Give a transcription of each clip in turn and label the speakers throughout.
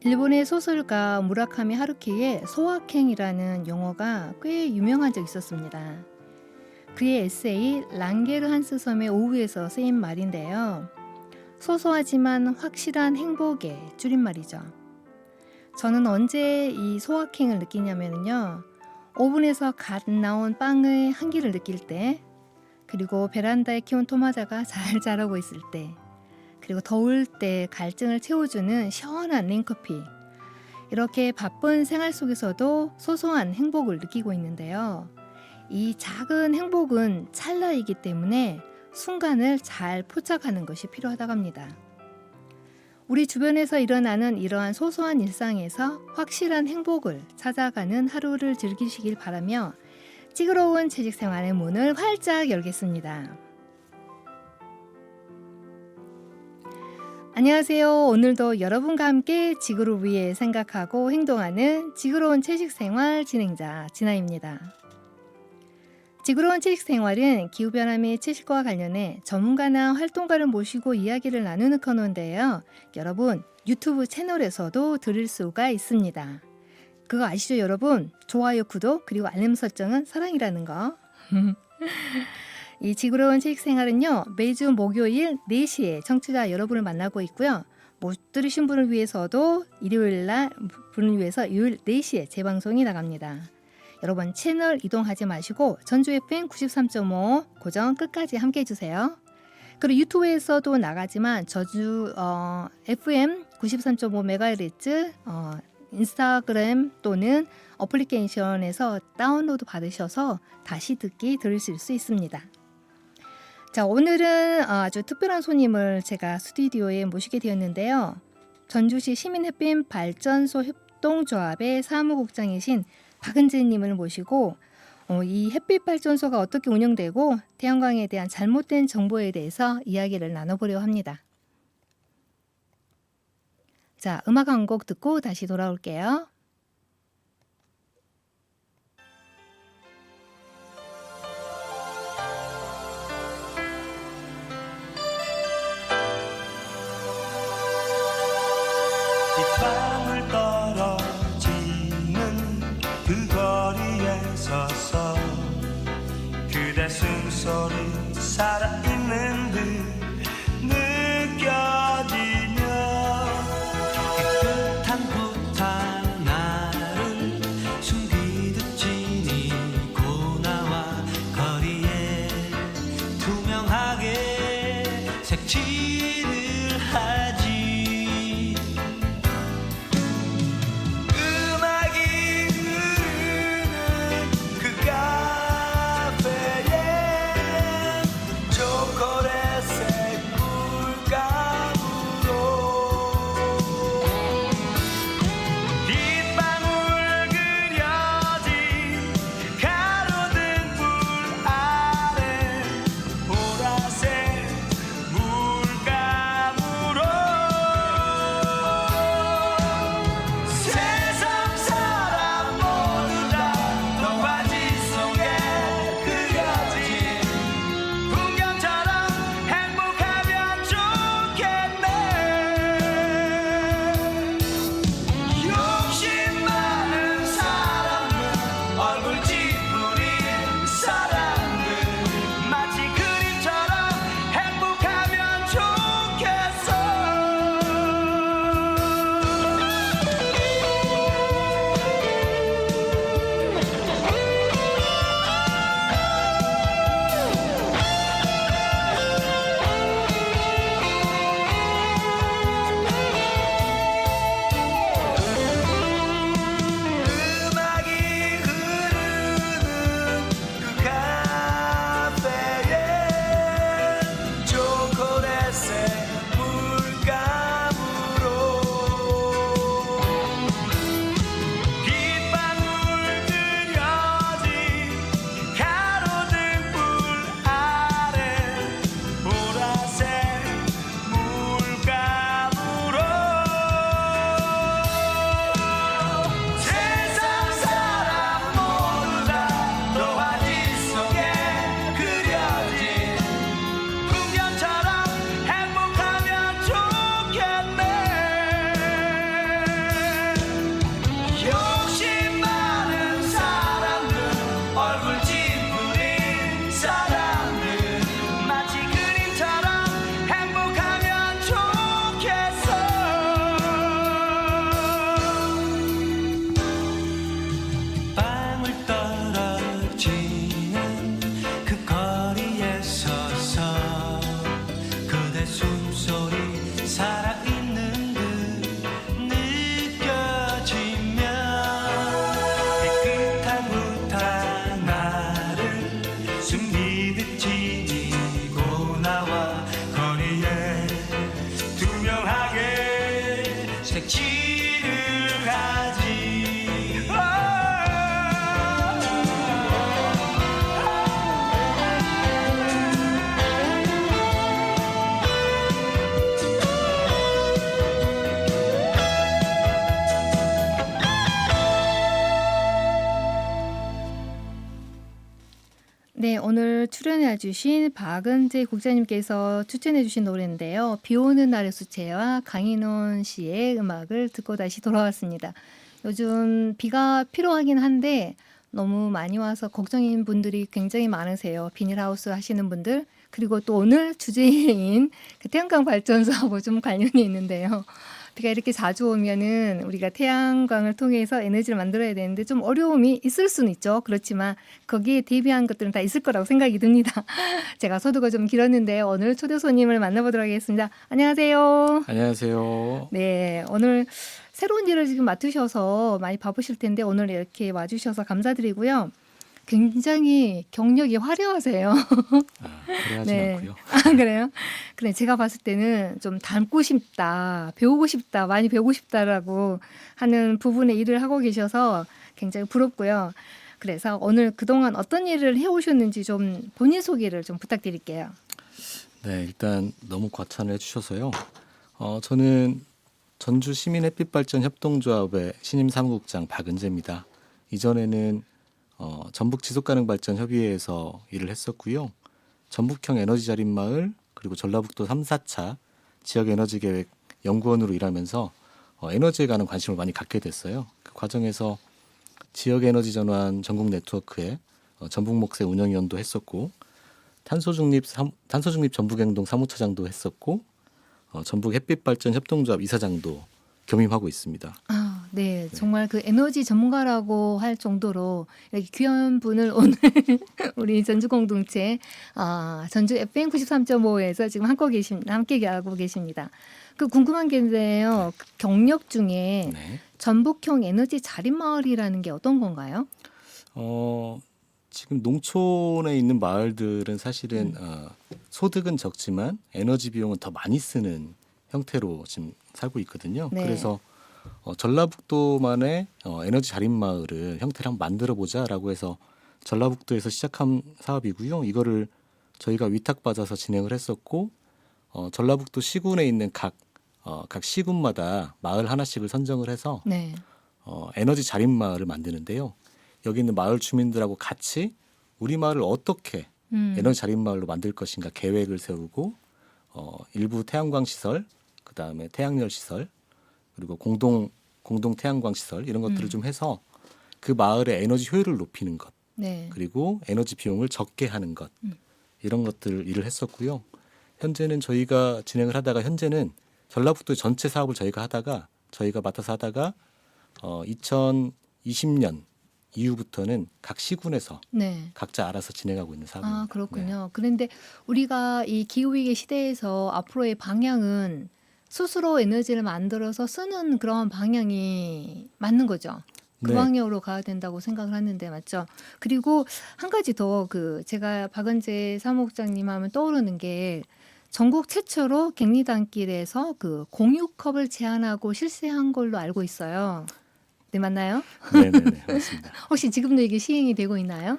Speaker 1: 일본의 소설가 무라카미 하루키의 소확행이라는 영화가 꽤 유명한 적이 있었습니다. 그의 에세이 랑게르한스 섬의 오후에서 쓰인 말인데요. 소소하지만 확실한 행복의 줄임말이죠. 저는 언제 이 소확행을 느끼냐면요. 오븐에서 갓 나온 빵의 향기를 느낄 때, 그리고 베란다에 키운 토마토가 잘 자라고 있을 때, 그리고 더울 때 갈증을 채워주는 시원한 냉커피. 이렇게 바쁜 생활 속에서도 소소한 행복을 느끼고 있는데요. 이 작은 행복은 찰나이기 때문에 순간을 잘 포착하는 것이 필요하다고 합니다. 우리 주변에서 일어나는 이러한 소소한 일상에서 확실한 행복을 찾아가는 하루를 즐기시길 바라며 찌그러운 채식생활의 문을 활짝 열겠습니다. 안녕하세요. 오늘도 여러분과 함께 지구를 위해 생각하고 행동하는 지구로운 채식생활 진행자 진아입니다. 지구로운 채식생활은 기후변화 및 채식과 관련해 전문가나 활동가를 모시고 이야기를 나누는 코너인데요. 여러분 유튜브 채널에서도 들을 수가 있습니다. 그거 아시죠 여러분? 좋아요, 구독, 그리고 알림 설정은 사랑이라는 거. 이 지구로운 채식생활은요. 매주 목요일 4시에 청취자 여러분을 만나고 있고요. 못 들으신 분을 위해서도 일요일날 분을 위해서 요일 4시에 재방송이 나갑니다. 여러분 채널 이동하지 마시고 전주 FM 93.5 고정 끝까지 함께 해주세요. 그리고 유튜브에서도 나가지만 전주 FM 93.5MHz 인스타그램 또는 어플리케이션에서 다운로드 받으셔서 다시 듣기 들으실 수 있습니다. 자, 오늘은 아주 특별한 손님을 제가 스튜디오에 모시게 되었는데요. 전주시 시민햇빛 발전소 협동조합의 사무국장이신 박은재님을 모시고 이 햇빛 발전소가 어떻게 운영되고 태양광에 대한 잘못된 정보에 대해서 이야기를 나눠보려고 합니다. 자, 음악 한 곡 듣고 다시 돌아올게요.
Speaker 2: 빗방울 떨어지는 그 거리에 서서 그대 숨소리 살아있는 듯 느껴지며 깨끗한 부탄 나를 숨기듯 지니고 나와 거리에 투명하게 색칠을 하지. 물감으로
Speaker 1: 와주신 박은재 국장님께서 추천해주신 노래인데요. 비오는 날의 수채화 강인원 씨의 음악을 듣고 다시 돌아왔습니다. 요즘 비가 필요하긴 한데 너무 많이 와서 걱정인 분들이 굉장히 많으세요. 비닐하우스 하시는 분들, 그리고 또 오늘 주제인 그 태양광 발전소하고 좀 관련이 있는데요. 비가 이렇게 자주 오면은 우리가 태양광을 통해서 에너지를 만들어야 되는데 좀 어려움이 있을 수는 있죠. 그렇지만 거기에 대비한 것들은 다 있을 거라고 생각이 듭니다. 제가 소두가 좀 길었는데 오늘 초대 손님을 만나보도록 하겠습니다. 안녕하세요.
Speaker 3: 안녕하세요.
Speaker 1: 네, 오늘 새로운 일을 지금 맡으셔서 많이 바쁘실 텐데 오늘 이렇게 와주셔서 감사드리고요. 굉장히 경력이 화려하세요.
Speaker 3: 그래하지
Speaker 1: 네.
Speaker 3: 않고요.
Speaker 1: 아, 그래요? 그래, 제가 봤을 때는 좀 닮고 싶다, 배우고 싶다, 많이 배우고 싶다라고 하는 부분에 일을 하고 계셔서 굉장히 부럽고요. 그래서 오늘 그동안 어떤 일을 해오셨는지 좀 본인 소개를 좀 부탁드릴게요.
Speaker 3: 네, 일단 너무 과찬을 해주셔서요. 저는 전주 시민햇빛발전협동조합의 신임 사무국장 박은재입니다. 이전에는 전북 지속가능발전협의회에서 일을 했었고요. 전북형 에너지자립마을 그리고 전라북도 3, 4차 지역에너지계획 연구원으로 일하면서 에너지에 관한 관심을 많이 갖게 됐어요. 그 과정에서 지역에너지전환 전국 네트워크에 전북목세 운영위원도 했었고 탄소중립 전북행동 사무처장도 했었고 전북 햇빛발전협동조합 이사장도 겸임하고 있습니다.
Speaker 1: 아, 네, 정말 그 에너지 전문가라고 할 정도로 이렇게 귀한 분을 오늘 우리 전주 공동체 전주 FM 93.5에서 지금 함께 하고 계십니다. 그 궁금한 게 있는데요. 그 경력 중에
Speaker 3: 네.
Speaker 1: 전북형 에너지 자립마을이라는 게 어떤 건가요?
Speaker 3: 지금 농촌에 있는 마을들은 사실은 소득은 적지만 에너지 비용은 더 많이 쓰는 형태로 지금 살고 있거든요.
Speaker 1: 네.
Speaker 3: 그래서 전라북도만의 에너지 자립 마을을 형태를 한번 만들어 보자라고 해서 전라북도에서 시작한 사업이고요. 이거를 저희가 위탁받아서 진행을 했었고 전라북도 시군에 있는 각 시군마다 마을 하나씩을 선정을 해서
Speaker 1: 네.
Speaker 3: 에너지 자립 마을을 만드는데요. 여기 있는 마을 주민들하고 같이 우리 마을을 어떻게 에너지 자립 마을로 만들 것인가 계획을 세우고 일부 태양광 시설, 그 다음에 태양열 시설, 그리고 공동 태양광 시설 이런 것들을 좀 해서 그 마을의 에너지 효율을 높이는 것,
Speaker 1: 네.
Speaker 3: 그리고 에너지 비용을 적게 하는 것 이런 것들 일을 했었고요. 현재는 저희가 진행을 하다가 현재는 전라북도 전체 사업을 저희가 맡아서 하다가 2020년 이후부터는 각 시군에서
Speaker 1: 네.
Speaker 3: 각자 알아서 진행하고 있는 사업입니다.
Speaker 1: 아, 그렇군요. 그런데 우리가 이 기후위기 시대에서 앞으로의 방향은 스스로 에너지를 만들어서 쓰는 그런 방향이 맞는 거죠. 그
Speaker 3: 네.
Speaker 1: 방향으로 가야 된다고 생각을 하는데 맞죠? 그리고 한 가지 더 제가 박은재 사무국장님 하면 떠오르는 게 전국 최초로 갱리단길에서 그 공유컵을 제한하고 실시한 걸로 알고 있어요. 네, 맞나요?
Speaker 3: 네네네 맞습니다.
Speaker 1: 혹시 지금도 이게 시행이 되고 있나요?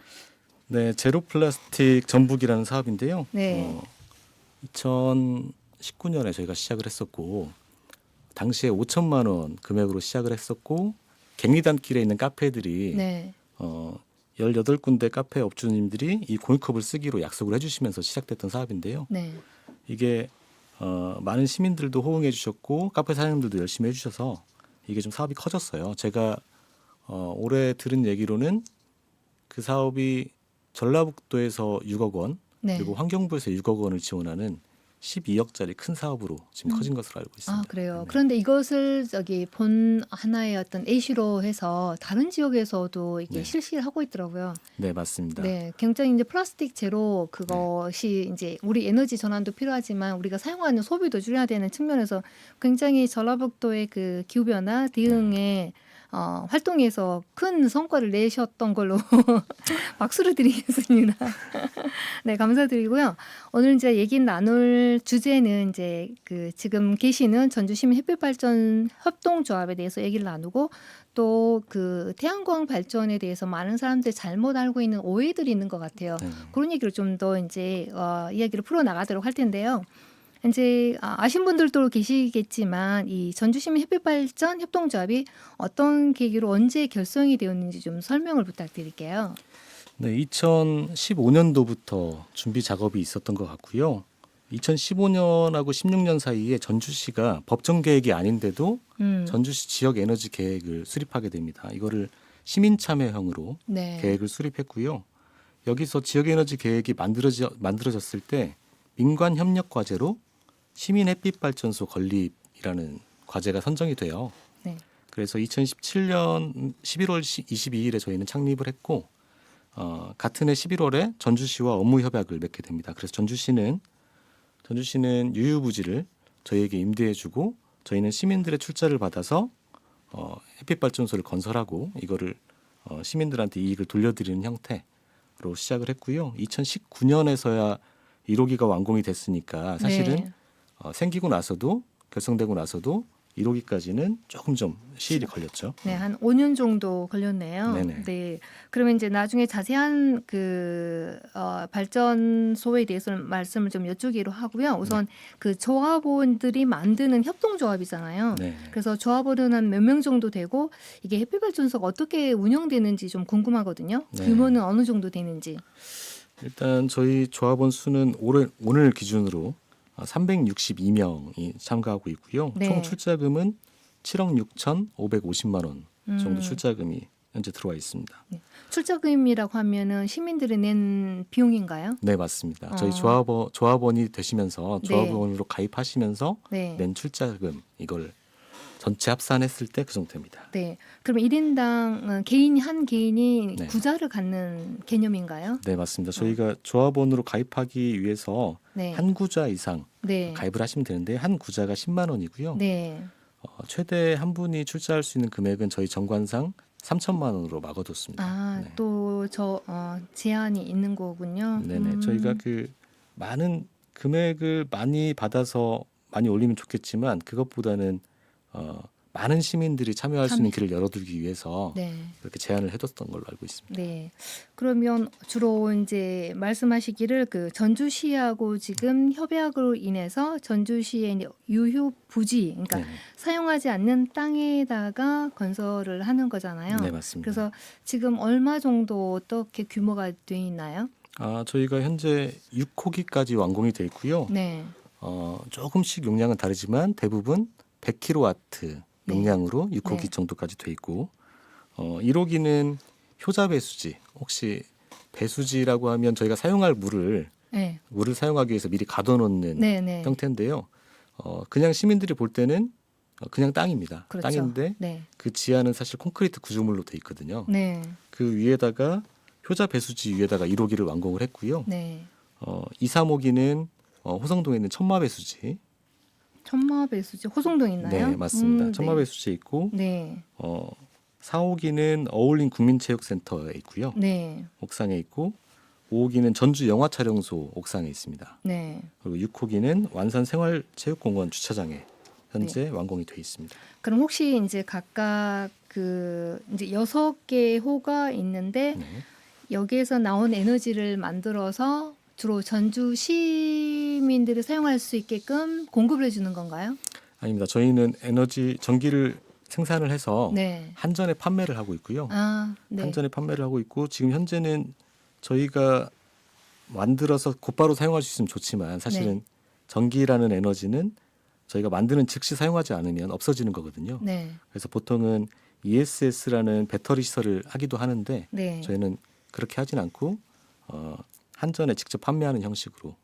Speaker 3: 네, 제로 플라스틱 전북이라는 사업인데요.
Speaker 1: 네.
Speaker 3: 2019년에 저희가 시작을 했었고 당시에 5천만 원 금액으로 시작을 했었고 갱리단길에 있는 카페들이
Speaker 1: 네.
Speaker 3: 18군데 카페 업주님들이 이 공유컵을 쓰기로 약속을 해주시면서 시작됐던 사업인데요.
Speaker 1: 네.
Speaker 3: 이게 많은 시민들도 호응해 주셨고 카페 사장님들도 열심히 해주셔서 이게 좀 사업이 커졌어요. 제가 올해 들은 얘기로는 그 사업이 전라북도에서 6억 원
Speaker 1: 네.
Speaker 3: 그리고 환경부에서 6억 원을 지원하는 12억짜리 큰 사업으로 지금 커진 것으로 알고 있습니다.
Speaker 1: 아, 그래요.
Speaker 3: 네.
Speaker 1: 그런데 이것을 본 하나의 어떤 예시로 해서 다른 지역에서도 이게
Speaker 3: 네.
Speaker 1: 실시를 하고 있더라고요.
Speaker 3: 네, 맞습니다.
Speaker 1: 네, 굉장히 이제 플라스틱 제로 그것이 이제 우리 에너지 전환도 필요하지만 우리가 사용하는 소비도 줄여야 되는 측면에서 굉장히 전라북도의 그 기후 변화 대응에 활동에서 큰 성과를 내셨던 걸로 박수를 드리겠습니다. 네, 감사드리고요. 오늘 이제 얘기 나눌 주제는 이제 그 지금 계시는 전주시민 햇빛발전 협동조합에 대해서 얘기를 나누고 또 그 태양광 발전에 대해서 많은 사람들이 잘못 알고 있는 오해들이 있는 것 같아요.
Speaker 3: 네.
Speaker 1: 그런 얘기를 좀 더 이제 이야기를 풀어 나가도록 할 텐데요. 이제 아신 분들도 계시겠지만 이 전주시민 햇빛발전 협동조합이 어떤 계기로 언제 결성이 되었는지 좀 설명을 부탁드릴게요.
Speaker 3: 네, 2015년도부터 준비 작업이 있었던 것 같고요. 2015년하고 16년 사이에 전주시가 법정 계획이 아닌데도 전주시 지역 에너지 계획을 수립하게 됩니다. 이거를 시민 참여형으로
Speaker 1: 네.
Speaker 3: 계획을 수립했고요. 여기서 지역 에너지 계획이 만들어졌을 때 민관 협력 과제로 시민 햇빛 발전소 건립이라는 과제가 선정이 돼요.
Speaker 1: 네.
Speaker 3: 그래서 2017년 11월 22일에 저희는 창립을 했고 같은 해 11월에 전주시와 업무 협약을 맺게 됩니다. 그래서 전주시는 유휴부지를 저희에게 임대해주고 저희는 시민들의 출자를 받아서 햇빛 발전소를 건설하고 이거를 시민들한테 이익을 돌려드리는 형태로 시작을 했고요. 2019년에서야 1호기가 완공이 됐으니까 사실은
Speaker 1: 네.
Speaker 3: 생기고 나서도 결성되고 나서도 1호기까지는 조금 좀 시일이 걸렸죠.
Speaker 1: 네, 한 5년 정도 걸렸네요.
Speaker 3: 네네.
Speaker 1: 네. 그러면 이제 나중에 자세한 발전소에 대해서는 말씀을 좀 여쭈기로 하고요. 우선 그 조합원들이 만드는 협동조합이잖아요.
Speaker 3: 네.
Speaker 1: 그래서 조합원은 한 몇 명 정도 되고 이게 햇빛발전소가 어떻게 운영되는지 좀 궁금하거든요.
Speaker 3: 네.
Speaker 1: 규모는 어느 정도 되는지.
Speaker 3: 일단 저희 조합원 수는 오늘 기준으로 362명이 참가하고 있고요.
Speaker 1: 네.
Speaker 3: 총 출자금은 7억 6,550만 원 정도
Speaker 1: 음.
Speaker 3: 출자금이 현재 들어와 있습니다.
Speaker 1: 출자금이라고 하면은 시민들이 낸 비용인가요?
Speaker 3: 네, 맞습니다. 저희
Speaker 1: 어.
Speaker 3: 조합원이 되시면서
Speaker 1: 네.
Speaker 3: 조합원으로 가입하시면서
Speaker 1: 네.
Speaker 3: 낸 출자금 이걸 전체 합산했을 때 그 정도입니다.
Speaker 1: 네. 그럼 1인당 한 개인이
Speaker 3: 네.
Speaker 1: 구자를 갖는 개념인가요?
Speaker 3: 네, 맞습니다. 저희가 조합원으로 가입하기 위해서
Speaker 1: 네.
Speaker 3: 한 구자 이상
Speaker 1: 네.
Speaker 3: 가입을 하시면 되는데 한 구자가 10만 원이고요.
Speaker 1: 네.
Speaker 3: 최대 한 분이 출자할 수 있는 금액은 저희 정관상 3천만 원으로 막아뒀습니다.
Speaker 1: 아,
Speaker 3: 네.
Speaker 1: 또 제한이 있는 거군요.
Speaker 3: 네네. 저희가 그 많은 금액을 많이 받아서 많이 올리면 좋겠지만 그것보다는 많은 시민들이 참여할 수 있는 길을 열어두기 위해서
Speaker 1: 네.
Speaker 3: 그렇게 제한을 해뒀던 걸로 알고 있습니다.
Speaker 1: 네. 그러면 주로 이제 말씀하시기를 그 전주시하고 지금 협약으로 인해서 전주시의 이제 유휴 부지, 그러니까
Speaker 3: 네.
Speaker 1: 사용하지 않는 땅에다가 건설을 하는 거잖아요.
Speaker 3: 네, 맞습니다.
Speaker 1: 그래서 지금 얼마 정도 어떻게 규모가 돼 있나요?
Speaker 3: 저희가 현재 6호기까지 완공이 돼 있고요.
Speaker 1: 네.
Speaker 3: 조금씩 용량은 다르지만 대부분 100kW
Speaker 1: 네.
Speaker 3: 용량으로 6호기
Speaker 1: 네.
Speaker 3: 정도까지 돼 있고 1호기는 효자 배수지. 혹시 배수지라고 하면 저희가 사용할 물을
Speaker 1: 네.
Speaker 3: 사용하기 위해서 미리 가둬놓는
Speaker 1: 네, 네.
Speaker 3: 형태인데요. 그냥 시민들이 볼 때는 그냥 땅입니다.
Speaker 1: 그렇죠.
Speaker 3: 땅인데
Speaker 1: 네.
Speaker 3: 그 지하는 사실 콘크리트 구조물로 돼 있거든요.
Speaker 1: 네.
Speaker 3: 그 위에다가 효자 배수지 위에다가 1호기를 완공을 했고요.
Speaker 1: 네.
Speaker 3: 2, 3호기는 호성동에 있는 천마배수지.
Speaker 1: 천마배수지 호송동 있나요?
Speaker 3: 네, 맞습니다.
Speaker 1: 네.
Speaker 3: 천마배수지에 있고
Speaker 1: 네.
Speaker 3: 4호기는 어울린 국민체육센터에 있고요.
Speaker 1: 네.
Speaker 3: 옥상에 있고 5호기는 전주 영화촬영소 옥상에 있습니다.
Speaker 1: 네.
Speaker 3: 그리고 6호기는 완산 생활체육공원 주차장에 현재
Speaker 1: 네.
Speaker 3: 완공이 돼 있습니다.
Speaker 1: 그럼 혹시 이제 각각 그 이제 6개 호가 있는데
Speaker 3: 네.
Speaker 1: 여기에서 나온 에너지를 만들어서 주로 전주 시민들이 사용할 수 있게끔 공급을 해주는 건가요?
Speaker 3: 아닙니다. 저희는 전기를 생산을 해서
Speaker 1: 네.
Speaker 3: 한전에 판매를 하고 있고요.
Speaker 1: 아, 네.
Speaker 3: 한전에 판매를 하고 있고 지금 현재는 저희가 만들어서 곧바로 사용할 수 있으면 좋지만 사실은
Speaker 1: 네.
Speaker 3: 전기라는 에너지는 저희가 만드는 즉시 사용하지 않으면 없어지는 거거든요.
Speaker 1: 네.
Speaker 3: 그래서 보통은 ESS라는 배터리 시설을 하기도 하는데
Speaker 1: 네.
Speaker 3: 저희는 그렇게 하진 않고 한전에 직접 판매하는 형식으로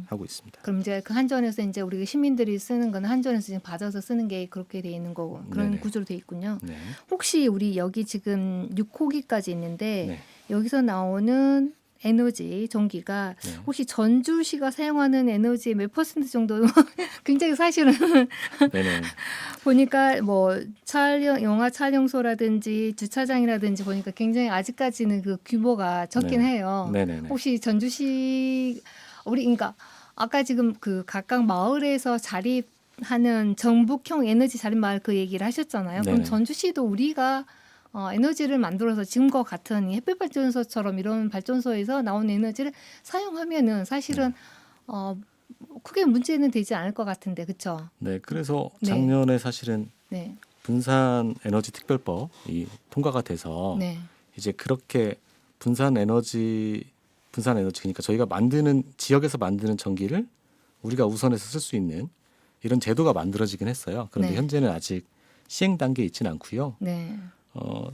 Speaker 3: 하고 있습니다.
Speaker 1: 그럼 이제 그 한전에서 이제 우리 시민들이 쓰는 건 한전에서 지금 받아서 쓰는 게 그렇게 돼 있는 거고 그런
Speaker 3: 네네.
Speaker 1: 구조로 돼 있군요.
Speaker 3: 네.
Speaker 1: 혹시 우리 여기 지금 6호기까지 있는데
Speaker 3: 네.
Speaker 1: 여기서 나오는 에너지 전기가
Speaker 3: 네.
Speaker 1: 혹시 전주시가 사용하는 에너지의 몇 퍼센트 정도 굉장히 사실은
Speaker 3: 네네.
Speaker 1: 보니까 뭐 영화 촬영소라든지 주차장이라든지 보니까 굉장히 아직까지는 그 규모가 적긴
Speaker 3: 네.
Speaker 1: 해요.
Speaker 3: 네네네.
Speaker 1: 혹시 전주시 그러니까 아까 지금 그 각각 마을에서 자립하는 전북형 에너지 자립 마을 그 얘기를 하셨잖아요. 그럼
Speaker 3: 네네.
Speaker 1: 전주시도 우리가 에너지를 만들어서 지금과 같은 이 햇빛 발전소처럼 이런 발전소에서 나온 에너지를 사용하면은 사실은 크게 문제는 되지 않을 것 같은데, 그렇죠?
Speaker 3: 네. 그래서
Speaker 1: 네.
Speaker 3: 작년에 사실은
Speaker 1: 네,
Speaker 3: 분산 에너지 특별법이 통과가 돼서
Speaker 1: 네,
Speaker 3: 이제 그렇게 분산 에너지 그러니까 저희가 만드는 지역에서 만드는 전기를 우리가 우선해서 쓸 수 있는 이런 제도가 만들어지긴 했어요. 그런데
Speaker 1: 네.
Speaker 3: 현재는 아직 시행 단계에 있지는 않고요.
Speaker 1: 네.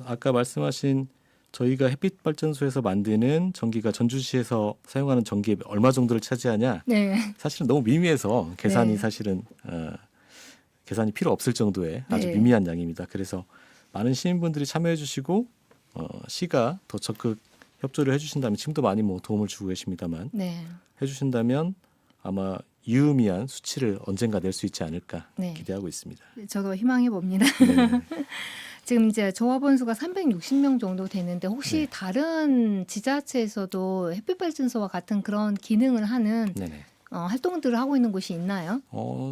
Speaker 3: 아까 말씀하신 저희가 햇빛 발전소에서 만드는 전기가 전주시에서 사용하는 전기의 얼마 정도를 차지하냐?
Speaker 1: 네.
Speaker 3: 사실은 너무 미미해서 계산이
Speaker 1: 네.
Speaker 3: 사실은 계산이 필요 없을 정도의 아주
Speaker 1: 네.
Speaker 3: 미미한 양입니다. 그래서 많은 시민분들이 참여해 주시고 시가 더 적극 협조를 해주신다면 지금도 많이 뭐 도움을 주고 계십니다만
Speaker 1: 네.
Speaker 3: 해주신다면 아마 유의미한 수치를 언젠가 낼 수 있지 않을까
Speaker 1: 네.
Speaker 3: 기대하고 있습니다.
Speaker 1: 저도 희망해 봅니다.
Speaker 3: 네.
Speaker 1: 지금 이제 조합원 수가 360명 정도 되는데 혹시
Speaker 3: 네.
Speaker 1: 다른 지자체에서도 햇빛 발전소와 같은 그런 기능을 하는
Speaker 3: 네네.
Speaker 1: 활동들을 하고 있는 곳이 있나요?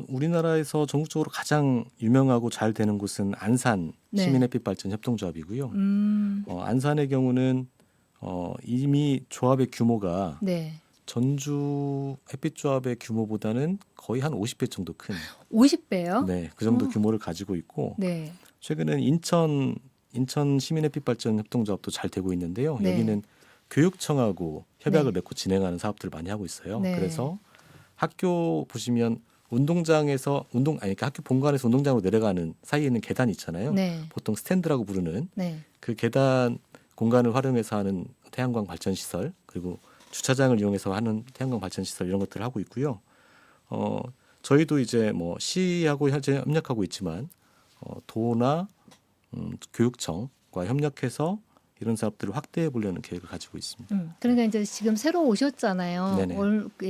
Speaker 3: 우리나라에서 전국적으로 가장 유명하고 잘 되는 곳은 안산
Speaker 1: 네.
Speaker 3: 시민햇빛발전 협동조합이고요.
Speaker 1: 음.
Speaker 3: 안산의 경우는 이미 조합의 규모가
Speaker 1: 네.
Speaker 3: 전주 햇빛조합의 규모보다는 거의 한 50배 정도 큰
Speaker 1: 50배요?
Speaker 3: 네, 그 정도
Speaker 1: 어.
Speaker 3: 규모를 가지고 있고
Speaker 1: 네.
Speaker 3: 최근엔 인천 시민햇빛발전 협동조합도 잘 되고 있는데요.
Speaker 1: 네.
Speaker 3: 여기는 교육청하고 협약을
Speaker 1: 네.
Speaker 3: 맺고 진행하는 사업들을 많이 하고 있어요.
Speaker 1: 네.
Speaker 3: 그래서 학교 보시면 그러니까 학교 본관에서 운동장으로 내려가는 사이에 있는 계단 있잖아요.
Speaker 1: 네.
Speaker 3: 보통 스탠드라고 부르는
Speaker 1: 네.
Speaker 3: 그 계단 공간을 활용해서 하는 태양광 발전 시설 그리고 주차장을 이용해서 하는 태양광 발전 시설 이런 것들을 하고 있고요. 저희도 이제 뭐 시하고 현재 협력하고 있지만 도나 교육청과 협력해서 이런 사업들을 확대해 보려는 계획을 가지고 있습니다.
Speaker 1: 그러니까 이제 지금 새로 오셨잖아요.
Speaker 3: 네네.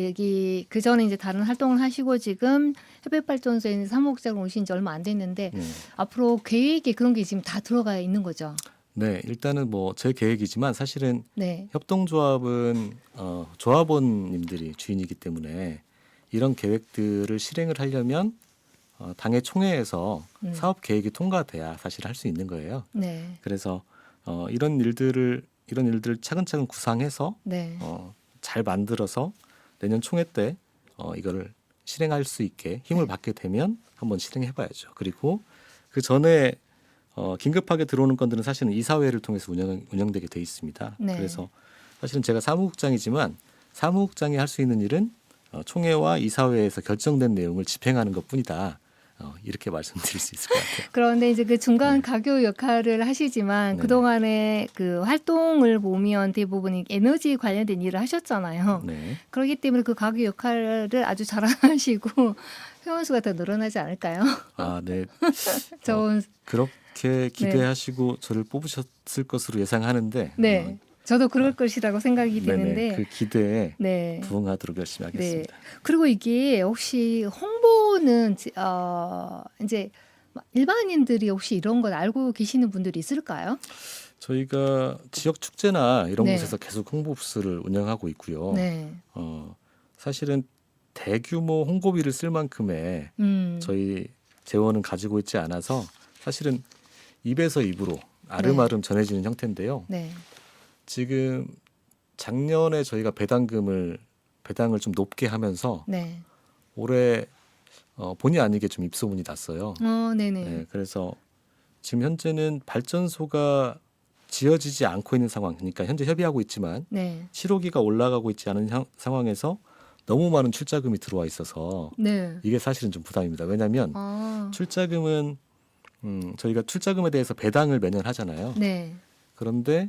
Speaker 1: 여기 그 전에 이제 다른 활동을 하시고 지금 햇빛 발전소에 있는 사무국장으로 오신 지 얼마 안 됐는데
Speaker 3: 네.
Speaker 1: 앞으로 계획에 그런 게 지금 다 들어가 있는 거죠.
Speaker 3: 네, 일단은 뭐 제 계획이지만 사실은
Speaker 1: 네.
Speaker 3: 협동조합은 조합원님들이 주인이기 때문에 이런 계획들을 실행을 하려면 당의 총회에서 사업 계획이 통과돼야 사실 할 수 있는 거예요.
Speaker 1: 네.
Speaker 3: 그래서 이런 일들을 차근차근 구상해서
Speaker 1: 네.
Speaker 3: 잘 만들어서 내년 총회 때 이거를 실행할 수 있게 힘을 받게 되면 한번 실행해봐야죠. 그리고 그 전에 긴급하게 들어오는 건들은 사실은 이사회를 통해서 운영되게 돼 있습니다.
Speaker 1: 네.
Speaker 3: 그래서 사실은 제가 사무국장이지만 사무국장이 할 수 있는 일은 총회와 이사회에서 결정된 내용을 집행하는 것뿐이다. 이렇게 말씀드릴 수 있을 것 같아요.
Speaker 1: 그런데 이제 그 중간
Speaker 3: 네.
Speaker 1: 가교 역할을 하시지만
Speaker 3: 네네.
Speaker 1: 그동안의 그 활동을 보면 대부분 에너지 관련된 일을 하셨잖아요.
Speaker 3: 네.
Speaker 1: 그렇기 때문에 그 가교 역할을 아주 잘하시고 회원 수가 더 늘어나지 않을까요?
Speaker 3: 아, 네.
Speaker 1: 좋은
Speaker 3: 그렇게 기대하시고 저를 뽑으셨을 것으로 예상하는데
Speaker 1: 네. 저도 그럴 것이라고 생각이
Speaker 3: 네네.
Speaker 1: 되는데
Speaker 3: 그 기대에
Speaker 1: 네.
Speaker 3: 부응하도록 열심히 하겠습니다.
Speaker 1: 그리고 이게 혹시 홍보는 이제 일반인들이 혹시 이런 걸 알고 계시는 분들이 있을까요?
Speaker 3: 저희가 지역 축제나 이런
Speaker 1: 네.
Speaker 3: 곳에서 계속 홍보 부스를 운영하고 있고요.
Speaker 1: 네.
Speaker 3: 사실은 대규모 홍보비를 쓸 만큼의 저희 재원은 가지고 있지 않아서 사실은 입에서 입으로 아름아름 전해지는 형태인데요.
Speaker 1: 네.
Speaker 3: 지금 작년에 저희가 배당을 좀 높게 하면서
Speaker 1: 네.
Speaker 3: 올해 본의 아니게 좀 입소문이 났어요.
Speaker 1: 네네.
Speaker 3: 네, 그래서 지금 현재는 발전소가 지어지지 않고 있는 상황, 그러니까 현재 협의하고 있지만
Speaker 1: 네.
Speaker 3: 실호기가 올라가고 있지 않은 상황에서 너무 많은 출자금이 들어와 있어서
Speaker 1: 네.
Speaker 3: 이게 사실은 좀 부담입니다. 왜냐하면 출자금은 저희가 출자금에 대해서 배당을 매년 하잖아요.
Speaker 1: 네.
Speaker 3: 그런데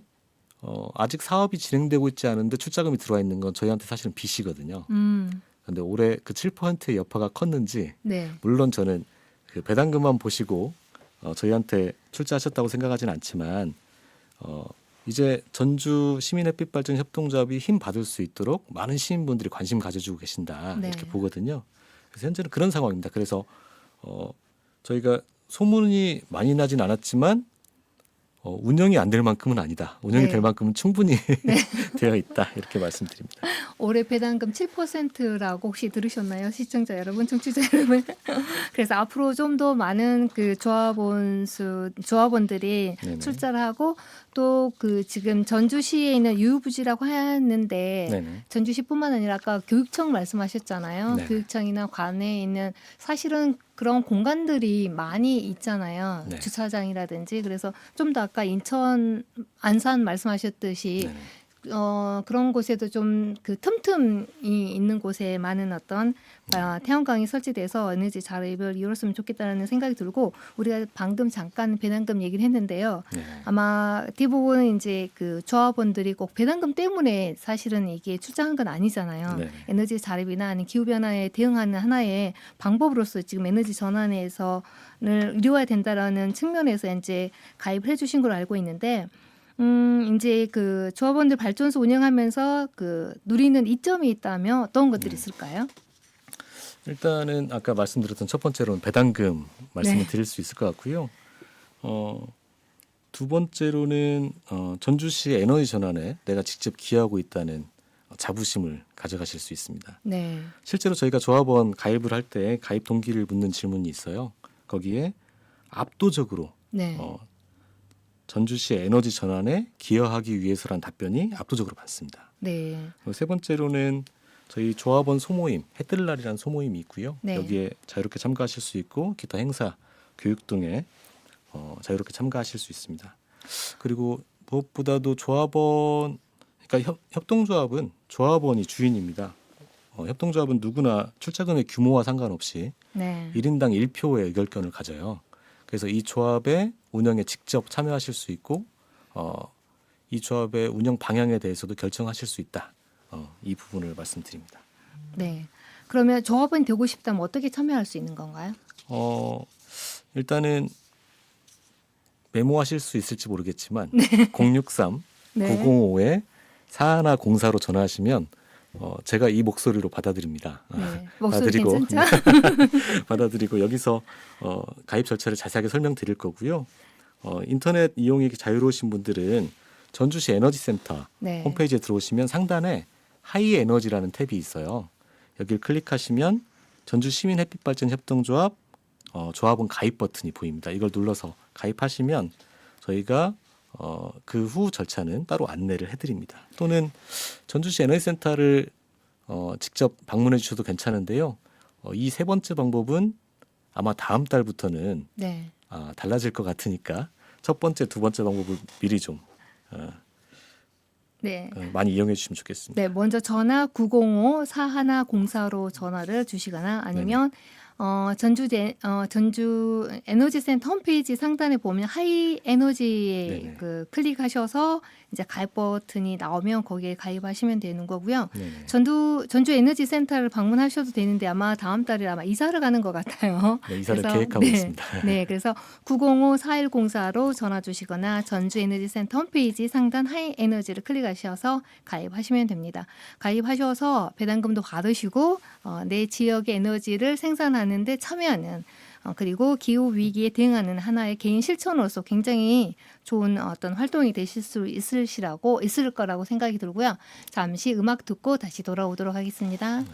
Speaker 3: 아직 사업이 진행되고 있지 않은데 출자금이 들어와 있는 건 저희한테 사실은 빚이거든요. 그런데 올해 그 7%의 여파가 컸는지
Speaker 1: 네.
Speaker 3: 물론 저는 그 배당금만 보시고 저희한테 출자하셨다고 생각하지는 않지만 이제 전주 시민햇빛발전 협동조합이 힘 받을 수 있도록 많은 시민분들이 관심 가져주고 계신다
Speaker 1: 네.
Speaker 3: 이렇게 보거든요. 그래서 현재는 그런 상황입니다. 그래서 저희가 소문이 많이 나진 않았지만 운영이 안 될 만큼은 아니다. 운영이
Speaker 1: 네.
Speaker 3: 될 만큼은 충분히 되어 있다. 이렇게 말씀드립니다.
Speaker 1: 올해 배당금 7%라고 혹시 들으셨나요? 시청자 여러분, 청취자 여러분. 그래서 앞으로 좀 더 많은 그 조합원들이
Speaker 3: 네네.
Speaker 1: 출자를 하고 또 그 지금 전주시에 있는 유부지라고 하는데
Speaker 3: 네네.
Speaker 1: 전주시뿐만 아니라 아까 교육청 말씀하셨잖아요.
Speaker 3: 네네.
Speaker 1: 교육청이나 관내에 있는 사실은 그런 공간들이 많이 있잖아요.
Speaker 3: 네.
Speaker 1: 주차장이라든지. 그래서 좀 더 아까 인천 안산 말씀하셨듯이
Speaker 3: 네네.
Speaker 1: 그런 곳에도 좀 그 틈틈이 있는 곳에 많은 어떤 태양광이 설치돼서 에너지 자립을 이뤘으면 좋겠다는 생각이 들고 우리가 방금 잠깐 배당금 얘기를 했는데요.
Speaker 3: 네.
Speaker 1: 아마 대부분 이제 그 조합원들이 꼭 배당금 때문에 사실은 이게 출장한 건 아니잖아요.
Speaker 3: 네.
Speaker 1: 에너지 자립이나 아니면 기후 변화에 대응하는 하나의 방법으로서 지금 에너지 전환에서를 이루어야 된다라는 측면에서 이제 가입을 해주신 걸로 알고 있는데. 이제 그 조합원들 발전소 운영하면서 그 누리는 이점이 있다면 어떤 것들이 있을까요?
Speaker 3: 일단은 아까 말씀드렸던 첫 번째로는 배당금 말씀을
Speaker 1: 네.
Speaker 3: 드릴 수 있을 것 같고요. 두 번째로는 전주시의 에너지 전환에 내가 직접 기여하고 있다는 자부심을 가져가실 수 있습니다.
Speaker 1: 네.
Speaker 3: 실제로 저희가 조합원 가입을 할 때 가입 동기를 묻는 질문이 있어요. 거기에 압도적으로
Speaker 1: 네.
Speaker 3: 전주시의 에너지 전환에 기여하기 위해서란 답변이 압도적으로 많습니다.
Speaker 1: 네.
Speaker 3: 그리고 세 번째로는 저희 조합원 소모임, 해뜰 날이라는 소모임이 있고요.
Speaker 1: 네.
Speaker 3: 여기에 자유롭게 참가하실 수 있고 기타 행사, 교육 등에 자유롭게 참가하실 수 있습니다. 그리고 무엇보다도 조합원, 그러니까 협동조합은 조합원이 주인입니다. 협동조합은 누구나 출자금의 규모와 상관없이
Speaker 1: 네.
Speaker 3: 1인당 1표의 의결권을 가져요. 그래서 이 조합의 운영에 직접 참여하실 수 있고 이 조합의 운영 방향에 대해서도 결정하실 수 있다. 이 부분을 말씀드립니다.
Speaker 1: 네. 그러면 조합원이 되고 싶다면 어떻게 참여할 수 있는 건가요?
Speaker 3: 일단은 메모하실 수 있을지 모르겠지만 063
Speaker 1: 네.
Speaker 3: 905에 4104로 전화하시면 제가 이 목소리로 받아드립니다.
Speaker 1: 네. 목소리
Speaker 3: 받아드리고
Speaker 1: 괜찮죠?
Speaker 3: 받아들이고 여기서 가입 절차를 자세하게 설명드릴 거고요. 인터넷 이용이 자유로우신 분들은 전주시 에너지센터
Speaker 1: 네.
Speaker 3: 홈페이지에 들어오시면 상단에 하이 에너지라는 탭이 있어요. 여기를 클릭하시면 전주 시민 햇빛 발전 협동조합 조합원 가입 버튼이 보입니다. 이걸 눌러서 가입하시면 저희가 그 후 절차는 따로 안내를 해드립니다. 또는 전주시 에너지센터를 직접 방문해 주셔도 괜찮은데요. 이 세 번째 방법은 아마 다음 달부터는
Speaker 1: 네.
Speaker 3: 달라질 것 같으니까 첫 번째, 두 번째 방법을 미리 좀
Speaker 1: 네.
Speaker 3: 많이 이용해 주시면 좋겠습니다.
Speaker 1: 네, 먼저 전화 905-4104로 전화를 주시거나 아니면 전주 에너지센터 홈페이지 상단에 보면 하이 에너지에
Speaker 3: 네네.
Speaker 1: 그 클릭하셔서 이제 가입 버튼이 나오면 거기에 가입하시면 되는 거고요.
Speaker 3: 네네.
Speaker 1: 전주 에너지센터를 방문하셔도 되는데 아마 다음 달에 아마 이사를 가는 것 같아요.
Speaker 3: 네, 이사를
Speaker 1: 그래서,
Speaker 3: 계획하고
Speaker 1: 네,
Speaker 3: 있습니다.
Speaker 1: 네, 그래서 905-4104로 전화 주시거나 전주 에너지센터 홈페이지 상단 하이 에너지를 클릭하셔서 가입하시면 됩니다. 가입하셔서 배당금도 받으시고 내 지역의 에너지를 생산하는데 참여하는 그리고 기후 위기에 대응하는 하나의 개인 실천으로서 굉장히 좋은 어떤 활동이 되실 수 있을 거라고 생각이 들고요. 잠시 음악 듣고 다시 돌아오도록 하겠습니다.
Speaker 3: 네.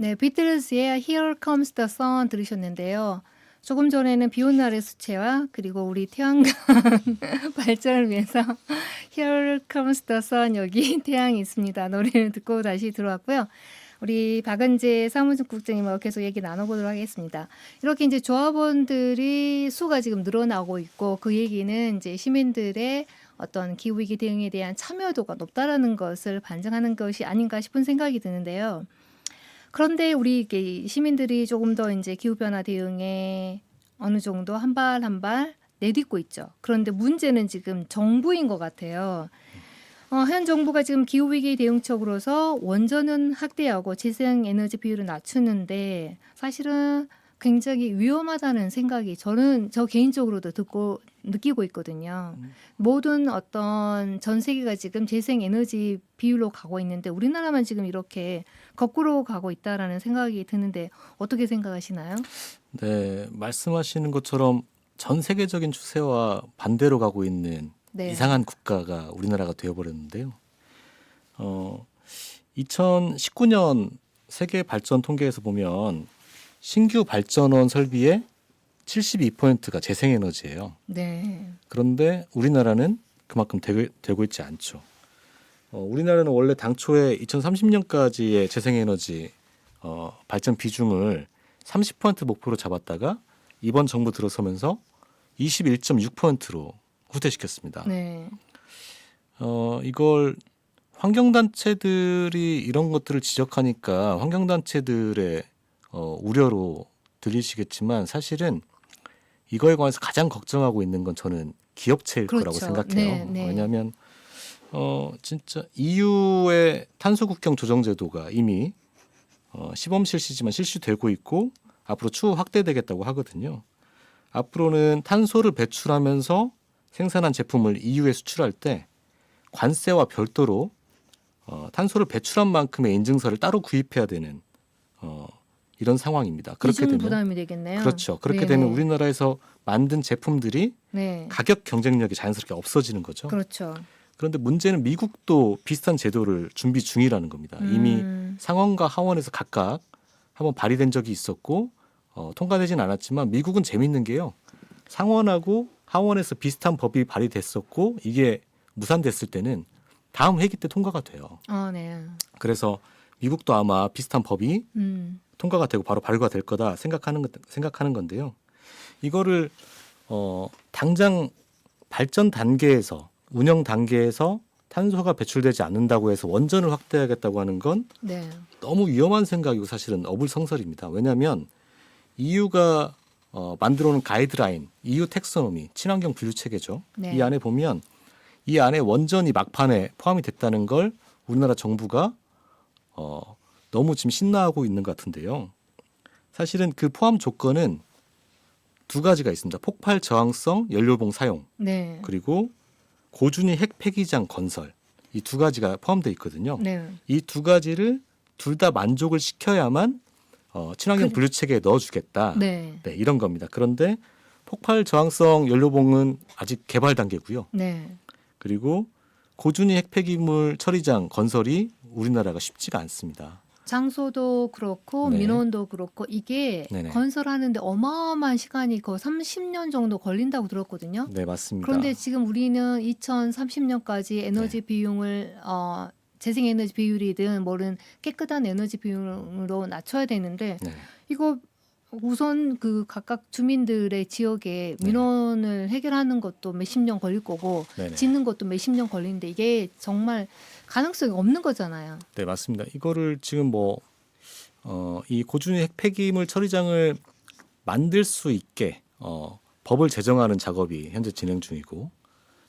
Speaker 1: 네, 비틀즈의 Here Comes the Sun 들으셨는데요. 조금 전에는 비 오는 날의 수채화 그리고 우리 태양광 발전을 위해서 Here Comes the Sun 여기 태양이 있습니다. 노래를 듣고 다시 들어왔고요. 우리 박은재 사무국장님하고 계속 얘기 나눠보도록 하겠습니다. 이렇게 이제 조합원들이 수가 지금 늘어나고 있고 그 얘기는 이제 시민들의 어떤 기후위기 대응에 대한 참여도가 높다라는 것을 반증하는 것이 아닌가 싶은 생각이 드는데요. 그런데 우리 이게 시민들이 조금 더 이제 기후변화 대응에 어느 정도 한 발 한 발 내딛고 있죠. 그런데 문제는 지금 정부인 것 같아요. 현 정부가 지금 기후위기 대응책으로서 원전은 확대하고 재생에너지 비율을 낮추는데 사실은 굉장히 위험하다는 생각이 저 개인적으로도 느끼고 있거든요. 모든 어떤 전 세계가 지금 재생에너지 비율로 가고 있는데 우리나라만 지금 이렇게 거꾸로 가고 있다라는 생각이 드는데 어떻게 생각하시나요?
Speaker 3: 네, 말씀하시는 것처럼 전 세계적인 추세와 반대로 가고 있는
Speaker 1: 네.
Speaker 3: 이상한 국가가 우리나라가 되어버렸는데요. 2019년 세계 발전 통계에서 보면 신규 발전원 설비의 72%가 재생에너지예요.
Speaker 1: 네.
Speaker 3: 그런데 우리나라는 그만큼 되고 있지 않죠. 우리나라는 원래 당초에 2030년까지의 재생에너지 발전 비중을 30% 목표로 잡았다가 이번 정부 들어서면서 21.6%로 후퇴시켰습니다.
Speaker 1: 네.
Speaker 3: 이걸 환경단체들이 이런 것들을 지적하니까 환경단체들의 우려로 들리시겠지만 사실은 이거에 관해서 가장 걱정하고 있는 건 저는 기업체일
Speaker 1: 그렇죠.
Speaker 3: 거라고 생각해요.
Speaker 1: 네, 네.
Speaker 3: 왜냐하면 진짜 EU의 탄소 국경 조정 제도가 이미 시범 실시지만 실시되고 있고 앞으로 추후 확대되겠다고 하거든요. 앞으로는 탄소를 배출하면서 생산한 제품을 EU에 수출할 때 관세와 별도로 탄소를 배출한 만큼의 인증서를 따로 구입해야 되는 이런 상황입니다. 그렇게
Speaker 1: 이중
Speaker 3: 되면
Speaker 1: 부담이 되겠네요.
Speaker 3: 그렇죠. 그렇게
Speaker 1: 네네.
Speaker 3: 되면 우리나라에서 만든 제품들이
Speaker 1: 네.
Speaker 3: 가격 경쟁력이 자연스럽게 없어지는 거죠.
Speaker 1: 그렇죠.
Speaker 3: 그런데 문제는 미국도 비슷한 제도를 준비 중이라는 겁니다. 이미 상원과 하원에서 각각 한번 발의된 적이 있었고 통과되진 않았지만 미국은 재밌는 게요. 상원하고 하원에서 비슷한 법이 발의됐었고 이게 무산됐을 때는 다음 회기 때 통과가 돼요.
Speaker 1: 네.
Speaker 3: 그래서 미국도 아마 비슷한 법이
Speaker 1: 음.
Speaker 3: 통과가 되고 바로 발효가 될 거다 생각하는 건데요. 이거를 당장 발전 단계에서 운영 단계에서 탄소가 배출되지 않는다고 해서 원전을 확대하겠다고 하는 건
Speaker 1: 네.
Speaker 3: 너무 위험한 생각이고 사실은 어불성설입니다. 왜냐하면 EU가 만들어놓은 가이드라인, EU 텍소노미, 친환경 분류 체계죠.
Speaker 1: 네.
Speaker 3: 이 안에 보면 이 안에 원전이 막판에 포함이 됐다는 걸 우리나라 정부가 너무 지금 신나하고 있는 것 같은데요. 사실은 그 포함 조건은 두 가지가 있습니다. 폭발 저항성 연료봉 사용
Speaker 1: 네.
Speaker 3: 그리고 고준위 핵 폐기장 건설 이 두 가지가 포함되어 있거든요.
Speaker 1: 네.
Speaker 3: 이 두 가지를 둘 다 만족을 시켜야만 친환경 분류 체계에 넣어주겠다.
Speaker 1: 네.
Speaker 3: 네, 이런 겁니다. 그런데 폭발 저항성 연료봉은 아직 개발 단계고요.
Speaker 1: 네.
Speaker 3: 그리고 고준위 핵 폐기물 처리장 건설이 우리나라가 쉽지가 않습니다.
Speaker 1: 장소도 그렇고
Speaker 3: 네.
Speaker 1: 민원도 그렇고 이게
Speaker 3: 네네.
Speaker 1: 건설하는데 어마어마한 시간이 거의 30년 정도 걸린다고 들었거든요.
Speaker 3: 네, 맞습니다.
Speaker 1: 그런데 지금 우리는 2030년까지 에너지 비용을 재생에너지 비율이든 뭐든 깨끗한 에너지 비율로 낮춰야 되는데
Speaker 3: 네.
Speaker 1: 이거 우선 그 각각 주민들의 지역에
Speaker 3: 네.
Speaker 1: 민원을 해결하는 것도 몇십 년 걸릴 거고
Speaker 3: 네네.
Speaker 1: 짓는 것도 몇십 년 걸리는데 이게 정말 가능성이 없는 거잖아요.
Speaker 3: 네, 맞습니다. 이거를 지금 이 고준위 핵 폐기물 처리장을 만들 수 있게 법을 제정하는 작업이 현재 진행 중이고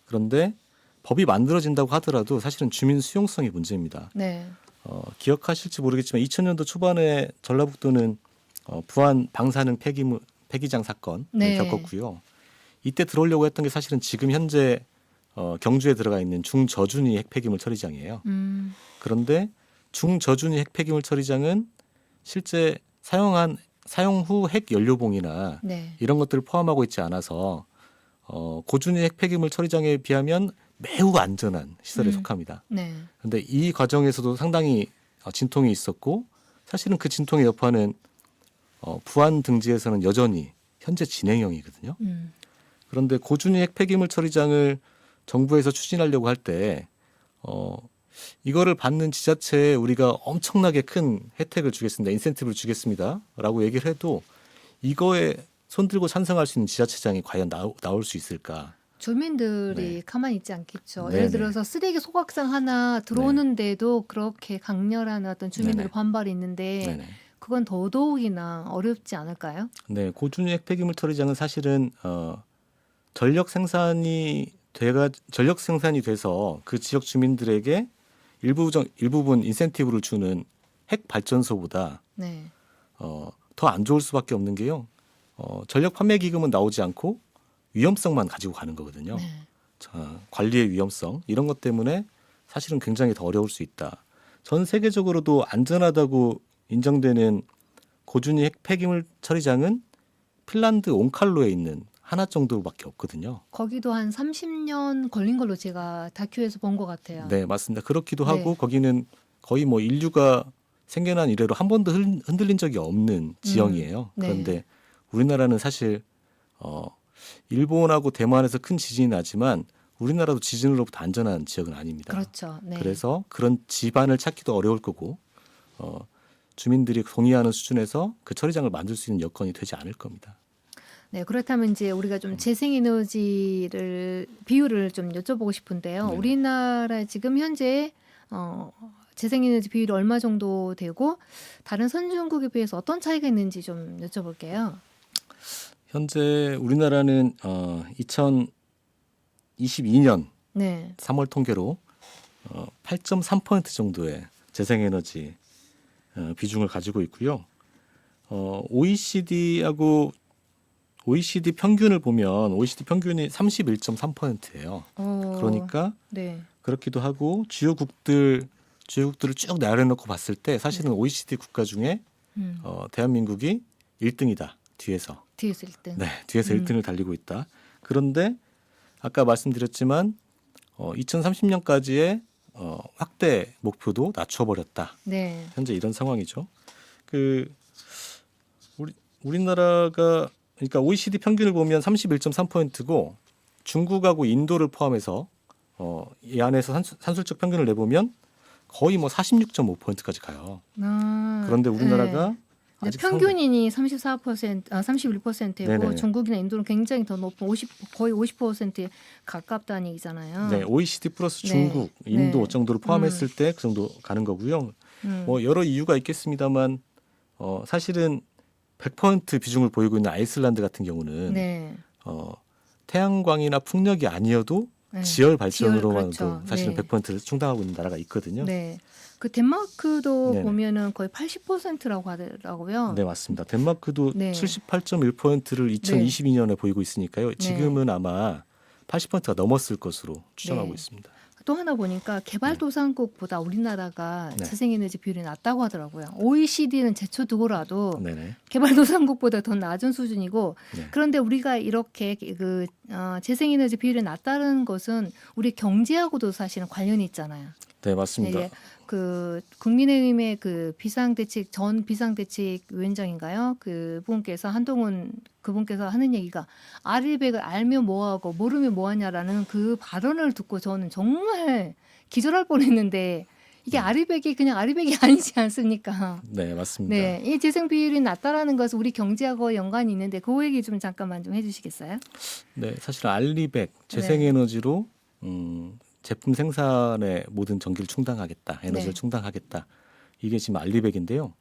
Speaker 3: 그런데 법이 만들어진다고 하더라도 사실은 주민 수용성이 문제입니다.
Speaker 1: 네.
Speaker 3: 기억하실지 모르겠지만 2000년도 초반에 전라북도는 부안 방사능 폐기장 사건을
Speaker 1: 네.
Speaker 3: 겪었고요. 이때 들어오려고 했던 게 사실은 지금 현재 경주에 들어가 있는 중저준위 핵 폐기물 처리장이에요. 그런데 중저준위 핵 폐기물 처리장은 실제 사용 후 핵 연료봉이나
Speaker 1: 네.
Speaker 3: 이런 것들을 포함하고 있지 않아서 고준위 핵 폐기물 처리장에 비하면 매우 안전한 시설에 속합니다.
Speaker 1: 네.
Speaker 3: 그런데 이 과정에서도 상당히 진통이 있었고 사실은 그 진통의 여파는 부안 등지에서는 여전히 현재 진행형이거든요. 그런데 고준위 핵 폐기물 처리장을 정부에서 추진하려고 할 때 이거를 받는 지자체에 우리가 엄청나게 큰 혜택을 주겠습니다. 인센티브를 주겠습니다라고 얘기를 해도 이거에 손들고 찬성할 수 있는 지자체장이 과연 나올 수 있을까?
Speaker 1: 주민들이
Speaker 3: 네.
Speaker 1: 가만히 있지 않겠죠.
Speaker 3: 네네.
Speaker 1: 예를 들어서 쓰레기 소각상 하나 들어오는데도 그렇게 강렬한 어떤 주민들의
Speaker 3: 네네.
Speaker 1: 반발이 있는데
Speaker 3: 네네.
Speaker 1: 그건 더더욱이나 어렵지 않을까요?
Speaker 3: 네, 고준위 핵 폐기물 처리장은 사실은 전력 생산이 돼서 그 지역 주민들에게 일부분 인센티브를 주는 핵 발전소보다
Speaker 1: 네.
Speaker 3: 더 안 좋을 수밖에 없는 게요. 전력 판매 기금은 나오지 않고 위험성만 가지고 가는 거거든요.
Speaker 1: 네.
Speaker 3: 자, 관리의 위험성 이런 것 때문에 사실은 굉장히 더 어려울 수 있다. 전 세계적으로도 안전하다고 인정되는 고준위 핵 폐기물 처리장은 핀란드 온칼로에 있는 하나 정도밖에 없거든요.
Speaker 1: 거기도 한 30년 걸린 걸로 제가 다큐에서 본 것 같아요.
Speaker 3: 네, 맞습니다. 그렇기도
Speaker 1: 네.
Speaker 3: 하고 거기는 거의 뭐 인류가 생겨난 이래로 한 번도 흔들린 적이 없는 지형이에요.
Speaker 1: 네.
Speaker 3: 그런데 우리나라는 사실 일본하고 대만에서 큰 지진이 나지만 우리나라도 지진으로부터 안전한 지역은 아닙니다.
Speaker 1: 그렇죠. 네.
Speaker 3: 그래서 그런 지반을 찾기도 어려울 거고 주민들이 동의하는 수준에서 그 처리장을 만들 수 있는 여건이 되지 않을 겁니다.
Speaker 1: 네, 그렇다면 이제 우리가 좀 재생에너지를 비율을 좀 여쭤보고 싶은데요.
Speaker 3: 네.
Speaker 1: 우리나라 지금 현재 재생에너지 비율이 얼마 정도 되고 다른 선진국에 비해서 어떤 차이가 있는지 좀 여쭤볼게요.
Speaker 3: 현재 우리나라는 2022년
Speaker 1: 네,
Speaker 3: 3월 통계로 8.3% 정도의 재생에너지 비중을 가지고 있고요. OECD 평균을 보면 OECD 평균이 31.3%예요. 그러니까
Speaker 1: 네,
Speaker 3: 그렇기도 하고 주요국들을 쭉 나열해놓고 봤을 때 사실은 OECD 국가 중에 대한민국이 1등이다. 뒤에서.
Speaker 1: 뒤에서 1등.
Speaker 3: 네, 뒤에서 1등을 달리고 있다. 그런데 아까 말씀드렸지만 2030년까지의 확대 목표도 낮춰버렸다.
Speaker 1: 네,
Speaker 3: 현재 이런 상황이죠. 우리나라가 그러니까 OECD 평균을 보면 31.3%고 중국하고 인도를 포함해서 이 안에서 산술적 평균을 내보면 거의 뭐 46.5%까지 가요. 그런데 우리나라가
Speaker 1: 네.
Speaker 3: 아직
Speaker 1: 평균인이 31%이고
Speaker 3: 네네.
Speaker 1: 중국이나 인도는 굉장히 더 높은 거의 50%에 가깝다는 얘기잖아요.
Speaker 3: 네, OECD 플러스
Speaker 1: 네.
Speaker 3: 중국, 인도
Speaker 1: 네.
Speaker 3: 정도를 포함했을 때 그 정도 가는 거고요. 뭐 여러 이유가 있겠습니다만 사실은 100% 비중을 보이고 있는 아이슬란드 같은 경우는
Speaker 1: 네.
Speaker 3: 태양광이나 풍력이 아니어도
Speaker 1: 네.
Speaker 3: 지열 발전으로만도
Speaker 1: 그렇죠.
Speaker 3: 사실은
Speaker 1: 네.
Speaker 3: 100%를 충당하고 있는 나라가 있거든요.
Speaker 1: 네. 그 덴마크도
Speaker 3: 네네.
Speaker 1: 보면은 거의 80%라고 하더라고요.
Speaker 3: 네, 맞습니다. 덴마크도
Speaker 1: 네.
Speaker 3: 78.1%를 2022년에 보이고 있으니까요. 지금은 아마 80%가 넘었을 것으로 추정하고
Speaker 1: 네.
Speaker 3: 있습니다.
Speaker 1: 또 하나 보니까 개발도상국보다 우리나라가
Speaker 3: 네.
Speaker 1: 재생에너지 비율이 낮다고 하더라고요. OECD는 제쳐두고라도
Speaker 3: 네네.
Speaker 1: 개발도상국보다 더 낮은 수준이고
Speaker 3: 네.
Speaker 1: 그런데 우리가 이렇게 재생에너지 비율이 낮다는 것은 우리 경제하고도 사실은 관련이 있잖아요.
Speaker 3: 네, 맞습니다.
Speaker 1: 네, 국민의힘의 전 비상대책위원장인가요? 그분께서 하는 얘기가 아리백을 알면 뭐하고 모르면 뭐하냐라는 그 발언을 듣고 저는 정말 기절할 뻔했는데 이게 아리백이 그냥 아리백이 아니지 않습니까?
Speaker 3: 네, 맞습니다.
Speaker 1: 네, 이 재생 비율이 낮다라는 것은 우리 경제하고 연관이 있는데 그 얘기 좀 잠깐만 좀 해주시겠어요?
Speaker 3: 네, 사실 알리백 재생에너지로 제품 생산의 모든 전기를 충당하겠다, 에너지를
Speaker 1: 네.
Speaker 3: 충당하겠다. 이게 지금 알리백인데요.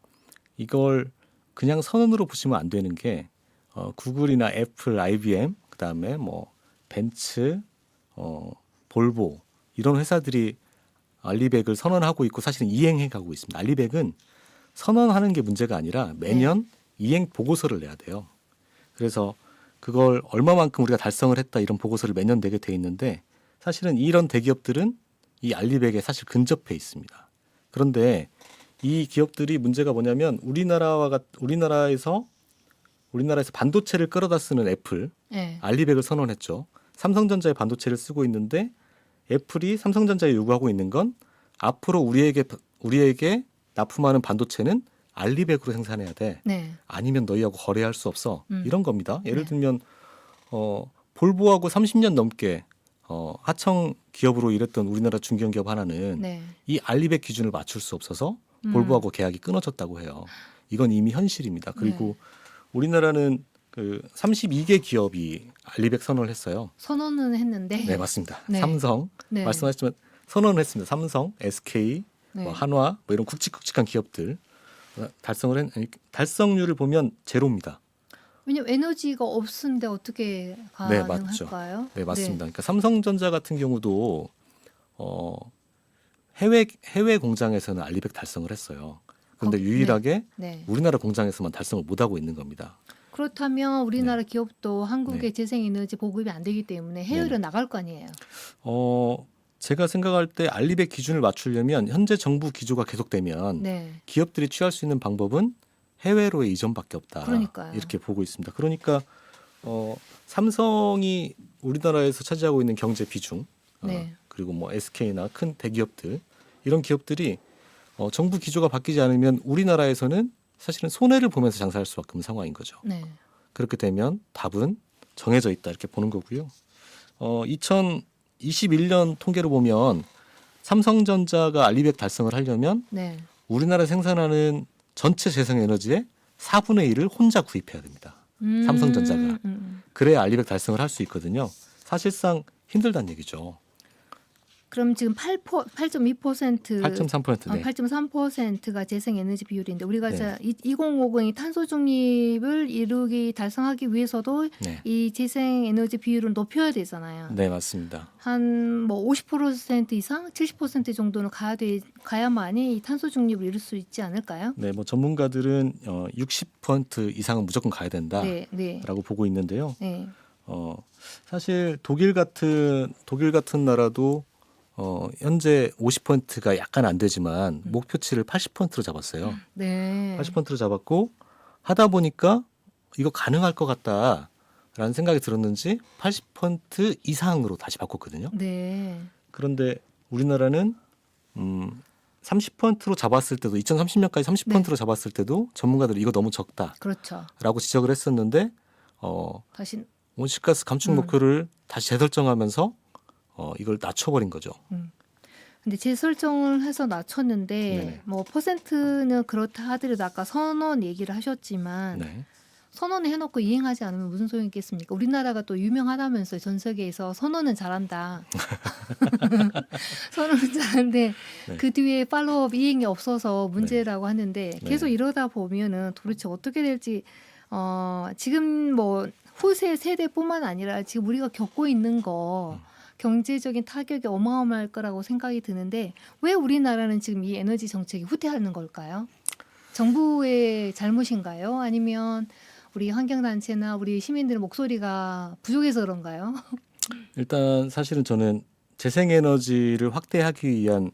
Speaker 3: 이걸 그냥 선언으로 보시면 안 되는 게 구글이나 애플, IBM, 그다음에 뭐 벤츠, 볼보 이런 회사들이 알리백을 선언하고 있고 사실은 이행해 가고 있습니다. 알리백은 선언하는 게 문제가 아니라 매년 이행 보고서를 내야 돼요. 그래서 그걸 얼마만큼 우리가 달성을 했다 이런 보고서를 매년 내게 돼 있는데 사실은 이런 대기업들은 이 알리백에 사실 근접해 있습니다. 그런데 이 기업들이 문제가 뭐냐면 우리나라에서 반도체를 끌어다 쓰는 애플,
Speaker 1: 네.
Speaker 3: 알리백을 선언했죠. 삼성전자의 반도체를 쓰고 있는데 애플이 삼성전자에 요구하고 있는 건 앞으로 우리에게 납품하는 반도체는 알리백으로 생산해야 돼.
Speaker 1: 네.
Speaker 3: 아니면 너희하고 거래할 수 없어. 이런 겁니다. 예를
Speaker 1: 네.
Speaker 3: 들면 볼보하고 30년 넘게 하청 기업으로 일했던 우리나라 중견기업 하나는
Speaker 1: 네.
Speaker 3: 이 알리백 기준을 맞출 수 없어서
Speaker 1: 음.
Speaker 3: 볼보하고 계약이 끊어졌다고 해요. 이건 이미 현실입니다. 그리고 우리나라는 그 32개 기업이 알리백 선언을 했어요.
Speaker 1: 선언은 했는데.
Speaker 3: 네, 맞습니다.
Speaker 1: 네.
Speaker 3: 삼성
Speaker 1: 네.
Speaker 3: 말씀하셨지만 선언을 했습니다. 삼성, SK,
Speaker 1: 네.
Speaker 3: 뭐 한화 뭐 이런 굵직굵직한 기업들 달성률을 보면 제로입니다.
Speaker 1: 왜냐면 에너지가 없는데 어떻게
Speaker 3: 네, 맞죠.
Speaker 1: 가능할까요?
Speaker 3: 네, 맞습니다. 그러니까 삼성전자 같은 경우도 해외 공장에서는 알리백 달성을 했어요. 그런데
Speaker 1: 네.
Speaker 3: 유일하게
Speaker 1: 네.
Speaker 3: 우리나라 공장에서만 달성을 못 하고 있는 겁니다.
Speaker 1: 그렇다면 우리나라 기업도 한국의
Speaker 3: 네.
Speaker 1: 재생에너지 보급이 안 되기 때문에 해외로 나갈 거 아니에요.
Speaker 3: 제가 생각할 때 알리백 기준을 맞추려면 현재 정부 기조가 계속되면
Speaker 1: 네.
Speaker 3: 기업들이 취할 수 있는 방법은 해외로의 이전밖에 없다.
Speaker 1: 그러니까요.
Speaker 3: 이렇게 보고 있습니다. 그러니까 삼성이 우리나라에서 차지하고 있는 경제 비중,
Speaker 1: 네.
Speaker 3: 그리고 뭐 SK나 큰 대기업들 이런 기업들이 정부 기조가 바뀌지 않으면 우리나라에서는 사실은 손해를 보면서 장사할 수밖에 없는 상황인 거죠.
Speaker 1: 네.
Speaker 3: 그렇게 되면 답은 정해져 있다 이렇게 보는 거고요. 2021년 통계로 보면 삼성전자가 알리백 달성을 하려면
Speaker 1: 네.
Speaker 3: 우리나라 생산하는 전체 재생에너지의 4분의 1을 혼자 구입해야 됩니다. 삼성전자가. 그래야 알리백 달성을 할 수 있거든요. 사실상 힘들다는 얘기죠.
Speaker 1: 그럼 지금 8.2%
Speaker 3: 8.3% 네.
Speaker 1: 8.3%가 재생에너지 비율인데 우리가
Speaker 3: 네.
Speaker 1: 2050이 탄소 중립을 달성하기 위해서도
Speaker 3: 네.
Speaker 1: 이 재생에너지 비율을 높여야 되잖아요.
Speaker 3: 네, 맞습니다.
Speaker 1: 한 뭐 50% 이상, 70% 정도는 가야만이 이 탄소 중립을 이룰 수 있지 않을까요?
Speaker 3: 네, 뭐 전문가들은 60% 이상은 무조건 가야 된다라고
Speaker 1: 네, 네,
Speaker 3: 보고 있는데요.
Speaker 1: 네,
Speaker 3: 사실 독일 같은 나라도 현재 50%가 약간 안 되지만 목표치를 80%로 잡았어요.
Speaker 1: 네.
Speaker 3: 80%로 잡았고 하다 보니까 이거 가능할 것 같다라는 생각이 들었는지 80% 이상으로 다시 바꿨거든요.
Speaker 1: 네.
Speaker 3: 그런데 우리나라는 30%로 잡았을 때도 2030년까지 30%로 잡았을 때도 전문가들이 이거 너무 적다라고
Speaker 1: 그렇죠.
Speaker 3: 지적을 했었는데
Speaker 1: 다시
Speaker 3: 온실가스 감축 목표를 다시 재설정하면서 이걸 낮춰버린 거죠.
Speaker 1: 근데 재설정을 해서 낮췄는데
Speaker 3: 네네.
Speaker 1: 뭐 퍼센트는 그렇다 하더라도 아까 선언 얘기를 하셨지만
Speaker 3: 네.
Speaker 1: 선언을 해놓고 이행하지 않으면 무슨 소용이 있겠습니까? 우리나라가 또 유명하다면서 전 세계에서 선언은 잘한다. 선언은 잘하는데
Speaker 3: 네.
Speaker 1: 그 뒤에 팔로우업 이행이 없어서 문제라고 하는데 계속
Speaker 3: 네.
Speaker 1: 이러다 보면은 도대체 어떻게 될지 지금 뭐 후세 세대뿐만 아니라 지금 우리가 겪고 있는 거 경제적인 타격이 어마어마할 거라고 생각이 드는데 왜 우리나라는 지금 이 에너지 정책이 후퇴하는 걸까요? 정부의 잘못인가요? 아니면 우리 환경단체나 우리 시민들의 목소리가 부족해서 그런가요?
Speaker 3: 일단 사실은 저는 재생에너지를 확대하기 위한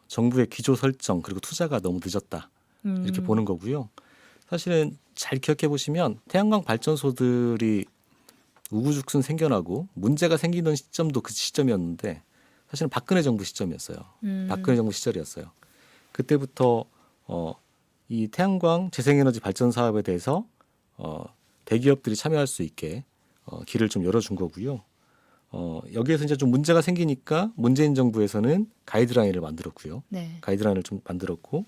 Speaker 3: 정부의 기조 설정 그리고 투자가 너무 늦었다 이렇게 보는 거고요. 사실은 잘 기억해 보시면 태양광 발전소들이 우후죽순 생겨나고 문제가 생기는 시점도 그 시점이었는데 사실은 박근혜 정부 시점이었어요. 박근혜 정부 시절이었어요. 그때부터 이 태양광 재생에너지 발전 사업에 대해서 대기업들이 참여할 수 있게 길을 좀 열어준 거고요. 여기에서 이제 좀 문제가 생기니까 문재인 정부에서는 가이드라인을 만들었고요.
Speaker 1: 네.
Speaker 3: 가이드라인을 좀 만들었고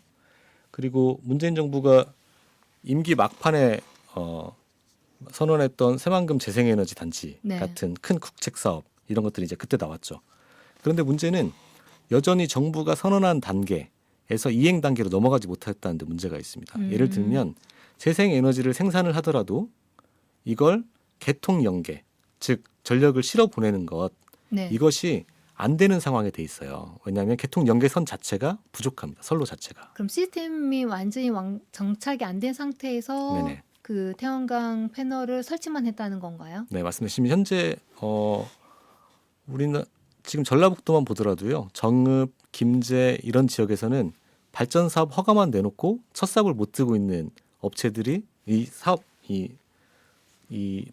Speaker 3: 그리고 문재인 정부가 임기 막판에 선언했던 새만금 재생에너지 단지
Speaker 1: 네.
Speaker 3: 같은 큰 국책 사업 이런 것들이 이제 그때 나왔죠. 그런데 문제는 여전히 정부가 선언한 단계에서 이행 단계로 넘어가지 못했다는 데 문제가 있습니다. 예를 들면 재생에너지를 생산을 하더라도 이걸 개통 연계, 즉 전력을 실어 보내는 것
Speaker 1: 네.
Speaker 3: 이것이 안 되는 상황에 돼 있어요. 왜냐하면 개통 연계선 자체가 부족합니다. 선로 자체가.
Speaker 1: 그럼 시스템이 완전히 정착이 안 된 상태에서
Speaker 3: 네네.
Speaker 1: 그 태양광 패널을 설치만 했다는 건가요?
Speaker 3: 네, 맞습니다. 지금 현재 우리는 지금 전라북도만 보더라도요. 정읍, 김제 이런 지역에서는 발전 사업 허가만 내놓고 첫 삽을 못 뜨고 있는 업체들이 이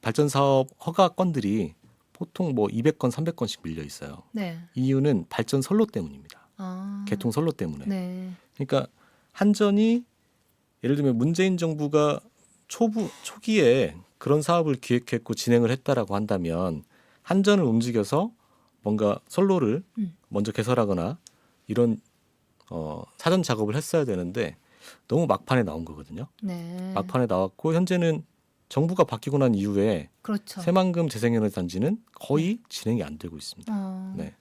Speaker 3: 발전 사업 허가 건들이 보통 뭐 200건, 300건씩 밀려 있어요.
Speaker 1: 네.
Speaker 3: 이유는 발전 선로 때문입니다.
Speaker 1: 아.
Speaker 3: 개통 선로 때문에.
Speaker 1: 네.
Speaker 3: 그러니까 한전이 예를 들면 문재인 정부가 초기에 그런 사업을 기획했고 진행을 했다라고 한다면 한전을 움직여서 뭔가 선로를 먼저 개설하거나 이런 사전 작업을 했어야 되는데 너무 막판에 나온 거거든요.
Speaker 1: 네.
Speaker 3: 막판에 나왔고 현재는 정부가 바뀌고 난 이후에
Speaker 1: 그렇죠.
Speaker 3: 새만금 재생에너지 단지는 거의 진행이 안 되고 있습니다. 네.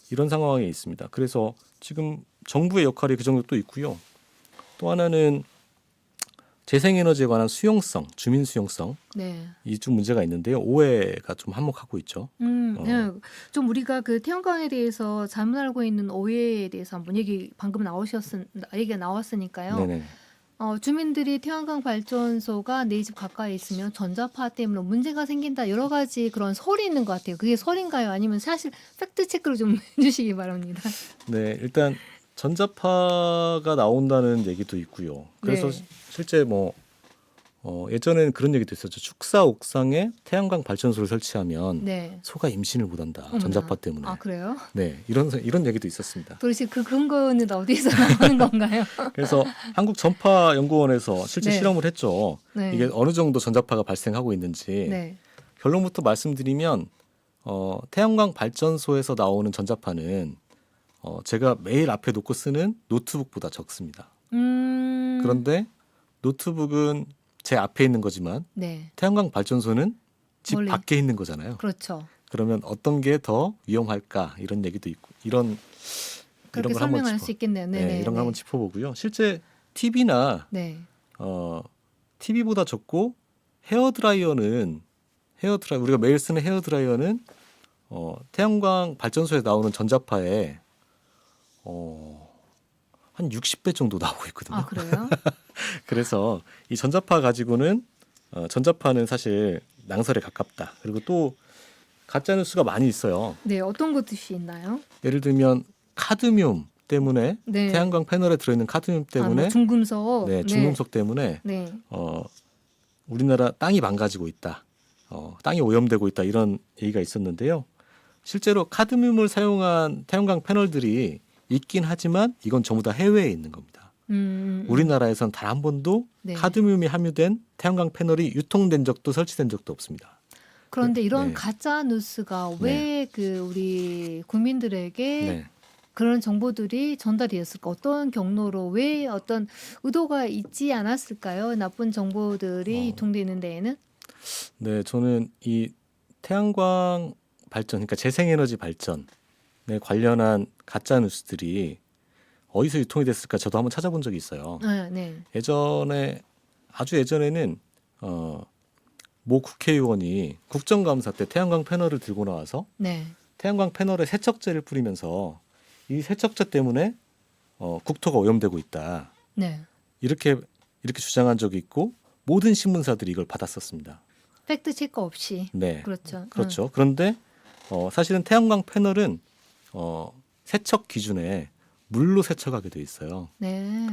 Speaker 3: 이런 상황에 있습니다. 그래서 지금 정부의 역할이 그 정도 또 있고요. 또 하나는 재생에너지에 관한 수용성, 주민 수용성
Speaker 1: 네.
Speaker 3: 이 좀 문제가 있는데요. 오해가 좀 한몫하고 있죠.
Speaker 1: 네. 좀 우리가 그 태양광에 대해서 잘못 알고 있는 오해에 대해서 한번 방금 얘기가 나왔으니까요.
Speaker 3: 네네.
Speaker 1: 주민들이 태양광 발전소가 내 집 가까이 있으면 전자파 때문에 문제가 생긴다 여러 가지 그런 설이 있는 것 같아요. 그게 설인가요? 아니면 사실 팩트 체크를 좀 해주시기 바랍니다.
Speaker 3: 네, 일단 전자파가 나온다는 얘기도 있고요. 그래서
Speaker 1: 네.
Speaker 3: 실제 예전에는 그런 얘기도 있었죠. 축사 옥상에 태양광 발전소를 설치하면
Speaker 1: 네.
Speaker 3: 소가 임신을 못한다.
Speaker 1: 어머나.
Speaker 3: 전자파 때문에.
Speaker 1: 아 그래요?
Speaker 3: 네, 이런 얘기도 있었습니다.
Speaker 1: 도대체 그 근거는 어디서 나오는 건가요?
Speaker 3: 그래서 한국전파연구원에서 실제
Speaker 1: 네.
Speaker 3: 실험을 했죠.
Speaker 1: 네.
Speaker 3: 이게 어느 정도 전자파가 발생하고 있는지.
Speaker 1: 네.
Speaker 3: 결론부터 말씀드리면 태양광 발전소에서 나오는 전자파는 제가 매일 앞에 놓고 쓰는 노트북보다 적습니다. 그런데 노트북은 제 앞에 있는 거지만
Speaker 1: 네.
Speaker 3: 태양광 발전소는 집
Speaker 1: 멀리.
Speaker 3: 밖에 있는 거잖아요.
Speaker 1: 그렇죠.
Speaker 3: 그러면 어떤 게 더 위험할까 이런 얘기도 있고 이런
Speaker 1: 그렇게
Speaker 3: 걸 한번
Speaker 1: 설명할 수 있겠네요.
Speaker 3: 네,
Speaker 1: 네네.
Speaker 3: 이런 걸 한번 짚어보고요. 실제 TV나
Speaker 1: 네.
Speaker 3: TV보다 적고 우리가 매일 쓰는 헤어드라이어는 태양광 발전소에 나오는 전자파에 한 60배 정도 나오고 있거든요.
Speaker 1: 아 그래요?
Speaker 3: 그래서 이 전자파 가지고는 전자파는 사실 낭설에 가깝다. 그리고 또 가짜 뉴스가 많이 있어요.
Speaker 1: 네. 어떤 것들이 있나요?
Speaker 3: 예를 들면 카드뮴 때문에
Speaker 1: 네.
Speaker 3: 태양광 패널에 들어있는 카드뮴 때문에
Speaker 1: 뭐 중금속.
Speaker 3: 네, 중금속 때문에
Speaker 1: 네.
Speaker 3: 우리나라 땅이 망가지고 있다. 땅이 오염되고 있다. 이런 얘기가 있었는데요. 실제로 카드뮴을 사용한 태양광 패널들이 있긴 하지만 이건 전부 다 해외에 있는 겁니다. 우리나라에선 단 한 번도
Speaker 1: 네.
Speaker 3: 카드뮴이 함유된 태양광 패널이 유통된 적도 설치된 적도 없습니다.
Speaker 1: 그런데 이런
Speaker 3: 네.
Speaker 1: 가짜 뉴스가 왜 그 우리 국민들에게
Speaker 3: 네.
Speaker 1: 그런 정보들이 전달이 됐을까? 어떤 경로로 왜 어떤 의도가 있지 않았을까요? 나쁜 정보들이 유통되는 데에는?
Speaker 3: 네, 저는 이 태양광 발전, 그러니까 재생에너지 발전에 관련한 가짜 뉴스들이 어디서 유통이 됐을까 저도 한번 찾아본 적이 있어요.
Speaker 1: 아, 네.
Speaker 3: 아주 예전에는 모 국회의원이 국정감사 때 태양광 패널을 들고 나와서
Speaker 1: 네.
Speaker 3: 태양광 패널에 세척제를 뿌리면서 이 세척제 때문에 국토가 오염되고 있다.
Speaker 1: 네.
Speaker 3: 이렇게 주장한 적이 있고 모든 신문사들이 이걸 받았었습니다.
Speaker 1: 팩트 체크 없이.
Speaker 3: 네,
Speaker 1: 그렇죠.
Speaker 3: 그렇죠. 그런데 사실은 태양광 패널은 세척 기준에 물로 세척하게 돼 있어요.
Speaker 1: 네.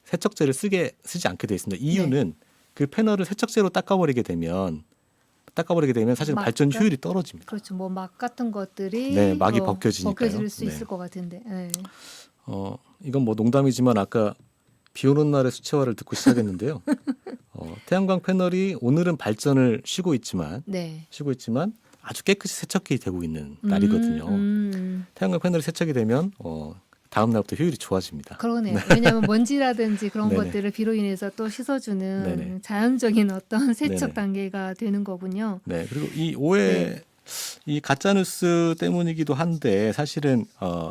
Speaker 3: 세척제를 쓰지 않게 돼 있습니다. 이유는 그 패널을 세척제로 닦아버리게 되면 사실 발전 효율이 떨어집니다.
Speaker 1: 그렇죠. 뭐 막 같은 것들이
Speaker 3: 네, 막이 벗겨지니까요.
Speaker 1: 벗겨질 수
Speaker 3: 네.
Speaker 1: 있을 것 같은데. 네.
Speaker 3: 이건 뭐 농담이지만 아까 비 오는 날의 수채화를 듣고 시작했는데요. 태양광 패널이 오늘은 발전을 쉬고 있지만 아주 깨끗이 세척이 되고 있는 날이거든요. 태양광 패널이 세척이 되면 다음 날부터 효율이 좋아집니다.
Speaker 1: 그러네요. 왜냐하면 먼지라든지 그런
Speaker 3: 네네.
Speaker 1: 것들을 비로 인해서 또 씻어주는
Speaker 3: 네네.
Speaker 1: 자연적인 어떤 세척
Speaker 3: 네네.
Speaker 1: 단계가 되는 거군요.
Speaker 3: 네, 그리고 이 오해, 이 가짜 뉴스 때문이기도 한데 사실은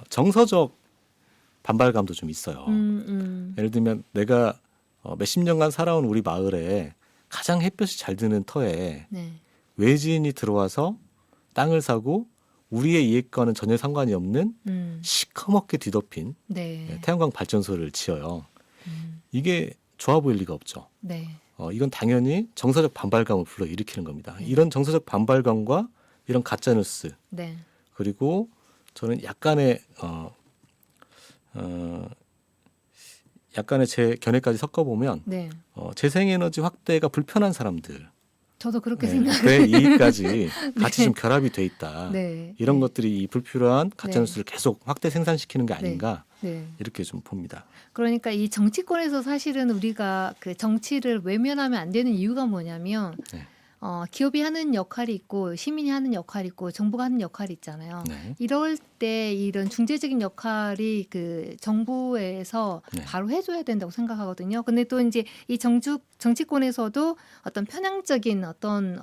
Speaker 3: 정서적 반발감도 좀 있어요. 예를 들면 내가 몇십 년간 살아온 우리 마을에 가장 햇볕이 잘 드는 터에
Speaker 1: 네.
Speaker 3: 외지인이 들어와서 땅을 사고 우리의 이익과는 전혀 상관이 없는 시커멓게 뒤덮인
Speaker 1: 네.
Speaker 3: 태양광 발전소를 지어요. 이게 좋아 보일 리가 없죠.
Speaker 1: 네.
Speaker 3: 이건 당연히 정서적 반발감을 불러일으키는 겁니다. 이런 정서적 반발감과 이런 가짜 뉴스
Speaker 1: 네.
Speaker 3: 그리고 저는 약간의 제 견해까지 섞어보면
Speaker 1: 네.
Speaker 3: 재생에너지 확대가 불편한 사람들
Speaker 1: 저도 그렇게
Speaker 3: 네,
Speaker 1: 생각해요.
Speaker 3: 그 이익까지 같이
Speaker 1: 네.
Speaker 3: 좀 결합이 돼 있다.
Speaker 1: 네.
Speaker 3: 이런
Speaker 1: 네.
Speaker 3: 것들이 이 불필요한 가짜뉴스를 계속 확대 생산시키는 게 아닌가
Speaker 1: 네.
Speaker 3: 이렇게 좀 봅니다.
Speaker 1: 그러니까 이 정치권에서 사실은 우리가 그 정치를 외면하면 안 되는 이유가 뭐냐면
Speaker 3: 네.
Speaker 1: 기업이 하는 역할이 있고 시민이 하는 역할이 있고 정부가 하는 역할이 있잖아요.
Speaker 3: 네.
Speaker 1: 이럴 때 이런 중재적인 역할이 그 정부에서
Speaker 3: 네.
Speaker 1: 바로 해줘야 된다고 생각하거든요. 근데 또 이제 이 정치권에서도 어떤 편향적인 어떤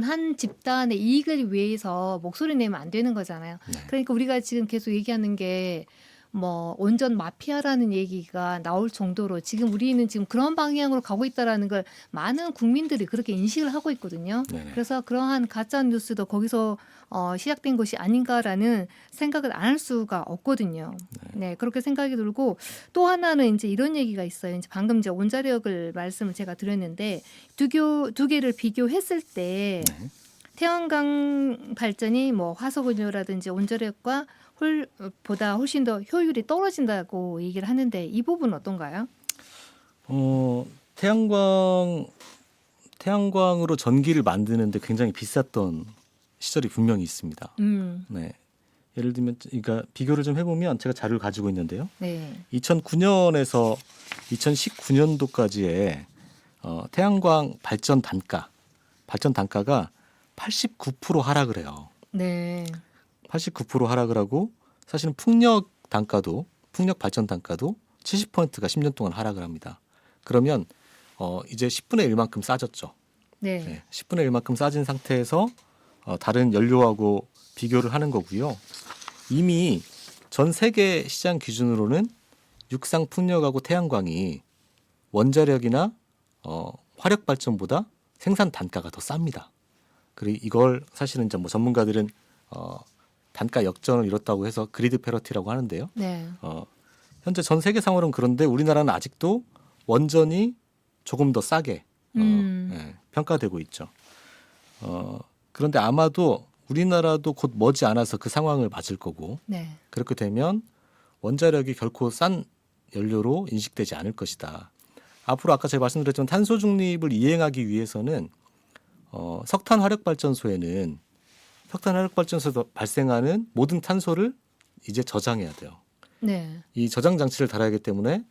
Speaker 1: 한 집단의 이익을 위해서 목소리 내면 안 되는 거잖아요.
Speaker 3: 네.
Speaker 1: 그러니까 우리가 지금 계속 얘기하는 게 뭐 온전 마피아라는 얘기가 나올 정도로 지금 우리는 지금 그런 방향으로 가고 있다라는 걸 많은 국민들이 그렇게 인식을 하고 있거든요.
Speaker 3: 네네.
Speaker 1: 그래서 그러한 가짜 뉴스도 거기서 시작된 것이 아닌가라는 생각을 안 할 수가 없거든요. 네, 그렇게 생각이 들고 또 하나는 이제 이런 얘기가 있어요. 이제 방금 이제 원자력을 말씀을 제가 드렸는데 두 개를 비교했을 때
Speaker 3: 네.
Speaker 1: 태양광 발전이 뭐 화석연료라든지 온전력과 보다 훨씬 더 효율이 떨어진다고 얘기를 하는데 이 부분은 어떤가요?
Speaker 3: 태양광으로 전기를 만드는데 굉장히 비쌌던 시절이 분명히 있습니다. 네. 예를 들면 그러니까 비교를 좀 해보면 제가 자료를 가지고 있는데요.
Speaker 1: 네.
Speaker 3: 2009년에서 2019년도까지의 태양광 발전 단가가 89% 하락을 해요.
Speaker 1: 네.
Speaker 3: 89% 하락을 하고 사실은 풍력 발전 단가도 70%가 10년 동안 하락을 합니다. 그러면 이제 10분의 1만큼 싸졌죠.
Speaker 1: 네.
Speaker 3: 네, 10분의 1만큼 싸진 상태에서 다른 연료하고 비교를 하는 거고요. 이미 전 세계 시장 기준으로는 육상 풍력하고 태양광이 원자력이나 화력 발전보다 생산 단가가 더 쌉니다. 그리고 이걸 사실은 이제 뭐 전문가들은 단가 역전을 이뤘다고 해서 그리드 패러티라고 하는데요.
Speaker 1: 네.
Speaker 3: 현재 전 세계 상으로는 그런데 우리나라는 아직도 원전이 조금 더 싸게 평가되고 있죠. 그런데 아마도 우리나라도 곧 머지않아서 그 상황을 맞을 거고
Speaker 1: 네.
Speaker 3: 그렇게 되면 원자력이 결코 싼 연료로 인식되지 않을 것이다. 앞으로 아까 제가 말씀드렸지만 탄소 중립을 이행하기 위해서는 석탄 화력 발전소에서 발생하는 모든 탄소를 이제 저장해야 돼요.
Speaker 1: 네.
Speaker 3: 이 저장 장치를 달아야 하기 때문에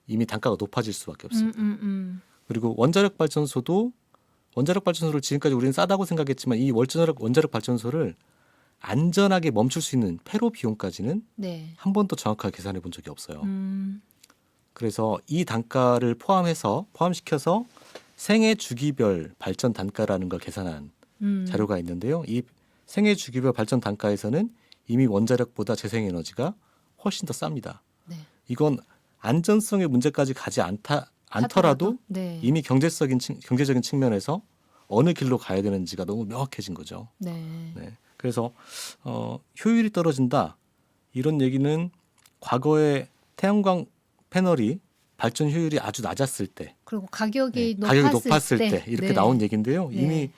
Speaker 3: 이미 단가가 높아질 수밖에 없습니다. 그리고 원자력 발전소를 지금까지 우리는 싸다고 생각했지만 이 원자력 발전소를 안전하게 멈출 수 있는 폐로 비용까지는
Speaker 1: 네.
Speaker 3: 한 번도 정확하게 계산해 본 적이 없어요. 그래서 이 단가를 포함시켜서 생애 주기별 발전 단가라는 걸 계산한 자료가 있는데요. 이 생애 주기별 발전 단가에서는 이미 원자력보다 재생에너지가 훨씬 더 쌉니다.
Speaker 1: 네.
Speaker 3: 이건 안전성의 문제까지 가지 않더라도
Speaker 1: 네.
Speaker 3: 이미 경제적인 측면에서 어느 길로 가야 되는지가 너무 명확해진 거죠.
Speaker 1: 네.
Speaker 3: 네. 그래서 효율이 떨어진다 이런 얘기는 과거에 태양광 패널이 발전 효율이 아주 낮았을 때,
Speaker 1: 그리고 가격이
Speaker 3: 높았을 때 이렇게
Speaker 1: 네.
Speaker 3: 나온 얘기인데요. 이미
Speaker 1: 네.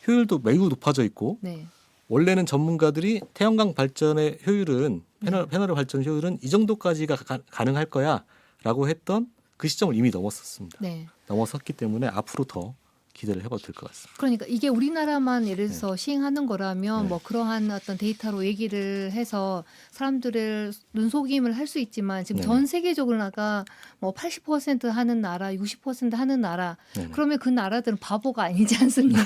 Speaker 3: 효율도 매우 높아져 있고
Speaker 1: 네.
Speaker 3: 원래는 전문가들이 태양광 발전의 효율은 패널의 발전 효율은 이 정도까지가 가능할 거야라고 했던 그 시점을 이미 넘었었습니다.
Speaker 1: 네.
Speaker 3: 넘어섰기 때문에 앞으로 더 기대를 해봐도 될 것 같습니다.
Speaker 1: 그러니까 이게 우리나라만 예를 들어서 시행하는 거라면
Speaker 3: 네.
Speaker 1: 뭐 그러한 어떤 데이터로 얘기를 해서 사람들을 눈속임을 할 수 있지만 지금
Speaker 3: 네.
Speaker 1: 전 세계적으로나가 뭐 80% 하는 나라, 60% 하는 나라
Speaker 3: 네네.
Speaker 1: 그러면 그 나라들은 바보가 아니지 않습니까?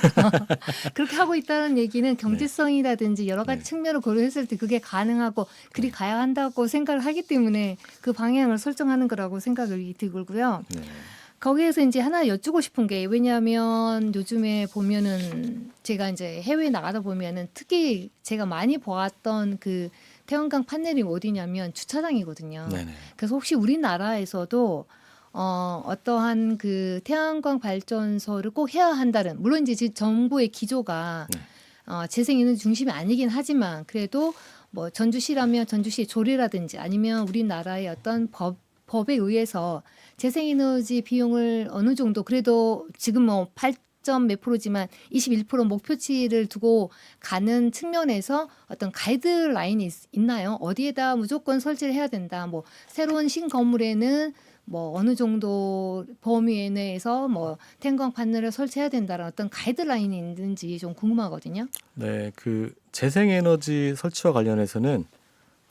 Speaker 1: 그렇게 하고 있다는 얘기는 경제성이라든지 여러 가지
Speaker 3: 네.
Speaker 1: 측면을 고려했을 때 그게 가능하고 그리 가야 한다고 생각을 하기 때문에 그 방향을 설정하는 거라고 생각이 들고요.
Speaker 3: 네.
Speaker 1: 거기에서 이제 하나 여쭈고 싶은 게 왜냐하면 요즘에 보면은 제가 이제 해외에 나가다 보면은 특히 제가 많이 보았던 그 태양광 판넬이 어디냐면 주차장이거든요.
Speaker 3: 네네.
Speaker 1: 그래서 혹시 우리나라에서도 어떠한 그 태양광 발전소를 꼭 해야 한다는 물론 이제 정부의 기조가
Speaker 3: 네.
Speaker 1: 재생에너지 중심이 아니긴 하지만 그래도 뭐 전주시라면 전주시의 조례라든지 아니면 우리나라의 어떤 법에 의해서 재생에너지 비용을 어느 정도 그래도 지금 뭐 8점 몇 프로지만 21% 목표치를 두고 가는 측면에서 어떤 가이드라인이 있나요? 어디에다 무조건 설치를 해야 된다. 뭐 새로운 신건물에는 뭐 어느 정도 범위 내에서 뭐 태양광 판넬을 설치해야 된다는 어떤 가이드라인이 있는지 좀 궁금하거든요.
Speaker 3: 네, 그 재생에너지 설치와 관련해서는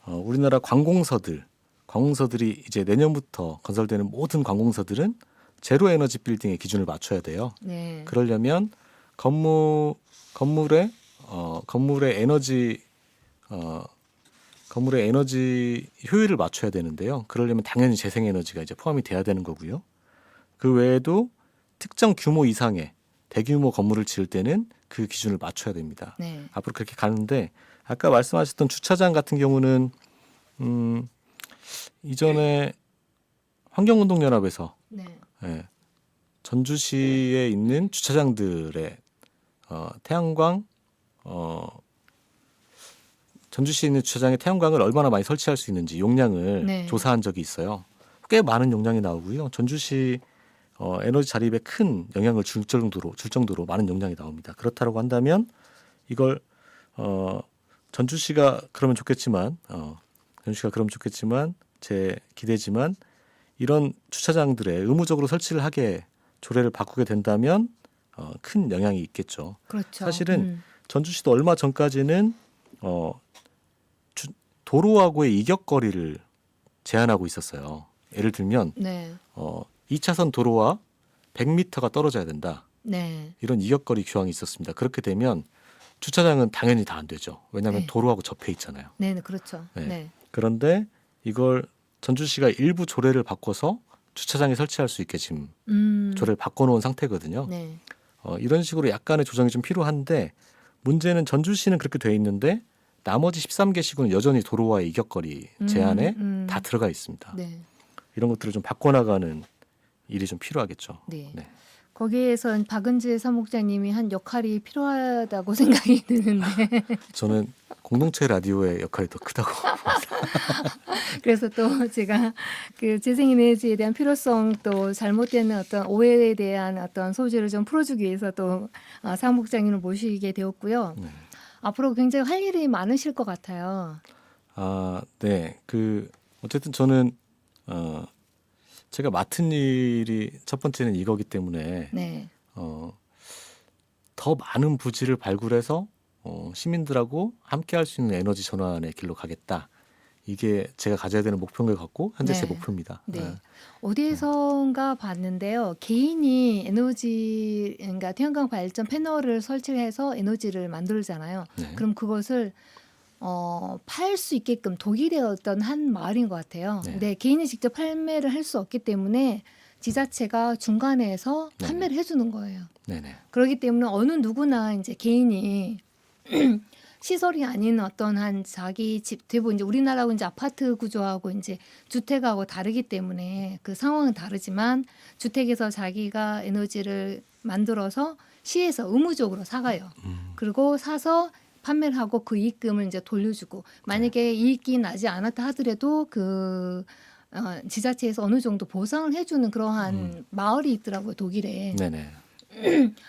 Speaker 3: 우리나라 관공서들이 이제 내년부터 건설되는 모든 관공서들은 제로 에너지 빌딩의 기준을 맞춰야 돼요.
Speaker 1: 네.
Speaker 3: 그러려면 건물의 에너지 효율을 맞춰야 되는데요. 그러려면 당연히 재생에너지가 이제 포함이 돼야 되는 거고요. 그 외에도 특정 규모 이상의 대규모 건물을 지을 때는 그 기준을 맞춰야 됩니다.
Speaker 1: 네.
Speaker 3: 앞으로 그렇게 가는데 아까 말씀하셨던 주차장 같은 경우는 이전에 환경운동연합에서
Speaker 1: 네.
Speaker 3: 예, 전주시에 있는 주차장들의 태양광 전주시에 있는 주차장에 태양광을 얼마나 많이 설치할 수 있는지 용량을
Speaker 1: 네.
Speaker 3: 조사한 적이 있어요. 꽤 많은 용량이 나오고요. 전주시 에너지 자립에 큰 영향을 줄 정도로 많은 용량이 나옵니다. 그렇다고 한다면 이걸 전주시가 그러면 좋겠지만 제 기대지만 이런 주차장들에 의무적으로 설치를 하게 조례를 바꾸게 된다면 큰 영향이 있겠죠.
Speaker 1: 그렇죠.
Speaker 3: 사실은 전주시도 얼마 전까지는 도로하고의 이격거리를 제한하고 있었어요. 예를 들면
Speaker 1: 네.
Speaker 3: 2차선 도로와 100m가 떨어져야 된다.
Speaker 1: 네.
Speaker 3: 이런 이격거리 규정이 있었습니다. 그렇게 되면 주차장은 당연히 다 안 되죠. 왜냐하면
Speaker 1: 네.
Speaker 3: 도로하고 접해 있잖아요.
Speaker 1: 네, 네, 그렇죠.
Speaker 3: 네.
Speaker 1: 네.
Speaker 3: 그런데 이걸 전주시가 일부 조례를 바꿔서 주차장에 설치할 수 있게 지금 조례를 바꿔놓은 상태거든요.
Speaker 1: 네.
Speaker 3: 이런 식으로 약간의 조정이 좀 필요한데 문제는 전주시는 그렇게 돼 있는데 나머지 13개 시군은 여전히 도로와의 이격거리 제한에 다 들어가 있습니다.
Speaker 1: 네.
Speaker 3: 이런 것들을 좀 바꿔나가는 일이 좀 필요하겠죠.
Speaker 1: 네.
Speaker 3: 네.
Speaker 1: 거기에선 박은재 사무국장님이 한 역할이 필요하다고 생각이 드는데
Speaker 3: 저는 공동체 라디오의 역할이 더 크다고
Speaker 1: 그래서 또 제가 그 재생에너지에 대한 필요성 또 잘못된 어떤 오해에 대한 어떤 소지를 좀 풀어주기 위해서 또 사무국장님을 모시게 되었고요.
Speaker 3: 네.
Speaker 1: 앞으로 굉장히 할 일이 많으실 것 같아요.
Speaker 3: 네. 어쨌든 저는 제가 맡은 일이 첫 번째는 이거기 때문에
Speaker 1: 네.
Speaker 3: 더 많은 부지를 발굴해서 시민들하고 함께 할 수 있는 에너지 전환의 길로 가겠다. 이게 제가 가져야 되는 목표인 것 같고 현재 제
Speaker 1: 네.
Speaker 3: 목표입니다.
Speaker 1: 네. 어디에선가 봤는데요. 개인이 그러니까 태양광 발전 패널을 설치해서 에너지를 만들잖아요.
Speaker 3: 네.
Speaker 1: 그럼 그것을 팔 수 있게끔 독일의 어떤 한 마을인 것 같아요.
Speaker 3: 네.
Speaker 1: 근데 개인이 직접 판매를 할 수 없기 때문에 지자체가 중간에서
Speaker 3: 네.
Speaker 1: 판매를 해주는 거예요.
Speaker 3: 네네.
Speaker 1: 그렇기 때문에 어느 누구나 이제 개인이 시설이 아닌 어떤 한 자기 집 대부분 이제 우리나라하고 이제 아파트 구조하고 이제 주택하고 다르기 때문에 그 상황은 다르지만 주택에서 자기가 에너지를 만들어서 시에서 의무적으로 사가요. 그리고 사서 판매를 하고 그 이익금을 이제 돌려주고 만약에 이익이 나지 않았다 하더라도 그 지자체에서 어느 정도 보상을 해주는 그러한 마을이 있더라고요, 독일에.
Speaker 3: 네네.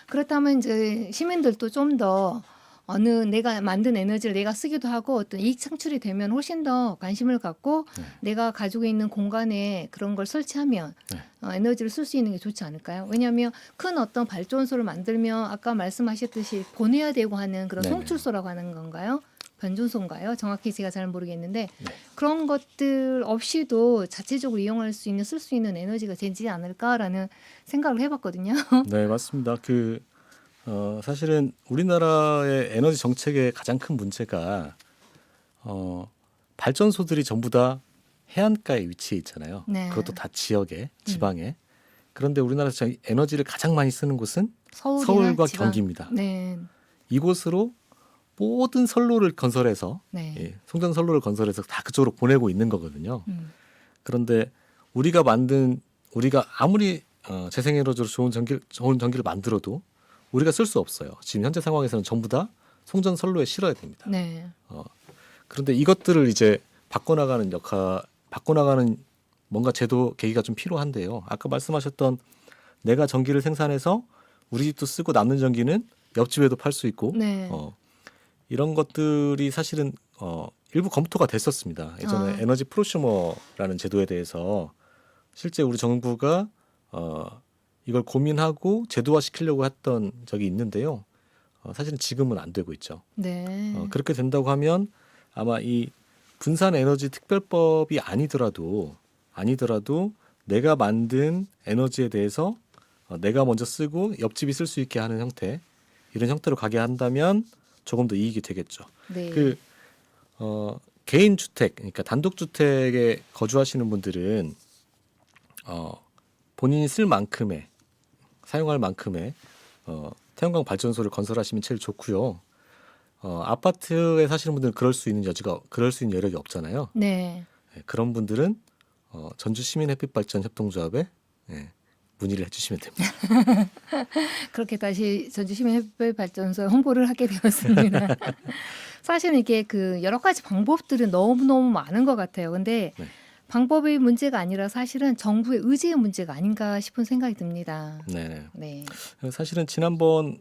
Speaker 1: 그렇다면 이제 시민들도 좀 더 어느 내가 만든 에너지를 내가 쓰기도 하고 어떤 이익 창출이 되면 훨씬 더 관심을 갖고
Speaker 3: 네.
Speaker 1: 내가 가지고 있는 공간에 그런 걸 설치하면
Speaker 3: 네.
Speaker 1: 에너지를 쓸 수 있는 게 좋지 않을까요? 왜냐하면 큰 어떤 발전소를 만들면 아까 말씀하셨듯이 보내야 되고 하는 그런
Speaker 3: 네네.
Speaker 1: 송출소라고 하는 건가요? 변전소인가요? 정확히 제가 잘 모르겠는데
Speaker 3: 네.
Speaker 1: 그런 것들 없이도 자체적으로 이용할 수 있는 쓸 수 있는 에너지가 되지 않을까라는 생각을 해봤거든요.
Speaker 3: 네, 맞습니다. 사실은 우리나라의 에너지 정책의 가장 큰 문제가 발전소들이 전부 다 해안가에 위치해 있잖아요.
Speaker 1: 네.
Speaker 3: 그것도 다 지역에, 지방에. 그런데 우리나라에서 에너지를 가장 많이 쓰는 곳은
Speaker 1: 서울이나
Speaker 3: 서울과
Speaker 1: 지방.
Speaker 3: 경기입니다.
Speaker 1: 네,
Speaker 3: 이곳으로 모든 선로를 건설해서
Speaker 1: 네.
Speaker 3: 송전 선로를 건설해서 다 그쪽으로 보내고 있는 거거든요. 그런데 우리가 아무리 재생에너지로 좋은 전기를 만들어도 우리가 쓸 수 없어요. 지금 현재 상황에서는 전부 다 송전 선로에 실어야 됩니다.
Speaker 1: 네.
Speaker 3: 그런데 이것들을 이제 바꿔나가는 뭔가 제도 계기가 좀 필요한데요. 아까 말씀하셨던 내가 전기를 생산해서 우리 집도 쓰고 남는 전기는 옆집에도 팔 수 있고
Speaker 1: 네.
Speaker 3: 이런 것들이 사실은 일부 검토가 됐었습니다. 예전에 에너지 프로슈머라는 제도에 대해서 실제 우리 정부가 이걸 고민하고 제도화시키려고 했던 적이 있는데요. 사실은 지금은 안 되고 있죠.
Speaker 1: 네.
Speaker 3: 그렇게 된다고 하면 아마 이 분산 에너지 특별법이 아니더라도 내가 만든 에너지에 대해서 내가 먼저 쓰고 옆집이 쓸 수 있게 하는 형태, 이런 형태로 가게 한다면 조금 더 이익이 되겠죠.
Speaker 1: 네.
Speaker 3: 개인 주택, 그러니까 단독 주택에 거주하시는 분들은 본인이 쓸 만큼의, 사용할 만큼의 태양광 발전소를 건설하시면 제일 좋고요. 아파트에 사시는 분들은 그럴 수 있는 여력이 없잖아요.
Speaker 1: 네.
Speaker 3: 그런 분들은 전주 시민 햇빛 발전 협동조합에 문의를 해주시면 됩니다.
Speaker 1: 그렇게 다시 전주 시민 햇빛 발전소 홍보를 하게 되었습니다. 사실은 이게 그 여러 가지 방법들은 너무너무 많은 것 같아요. 근데
Speaker 3: 네.
Speaker 1: 방법의 문제가 아니라 사실은 정부의 의지의 문제가 아닌가 싶은 생각이 듭니다.
Speaker 3: 네.
Speaker 1: 네.
Speaker 3: 사실은 지난번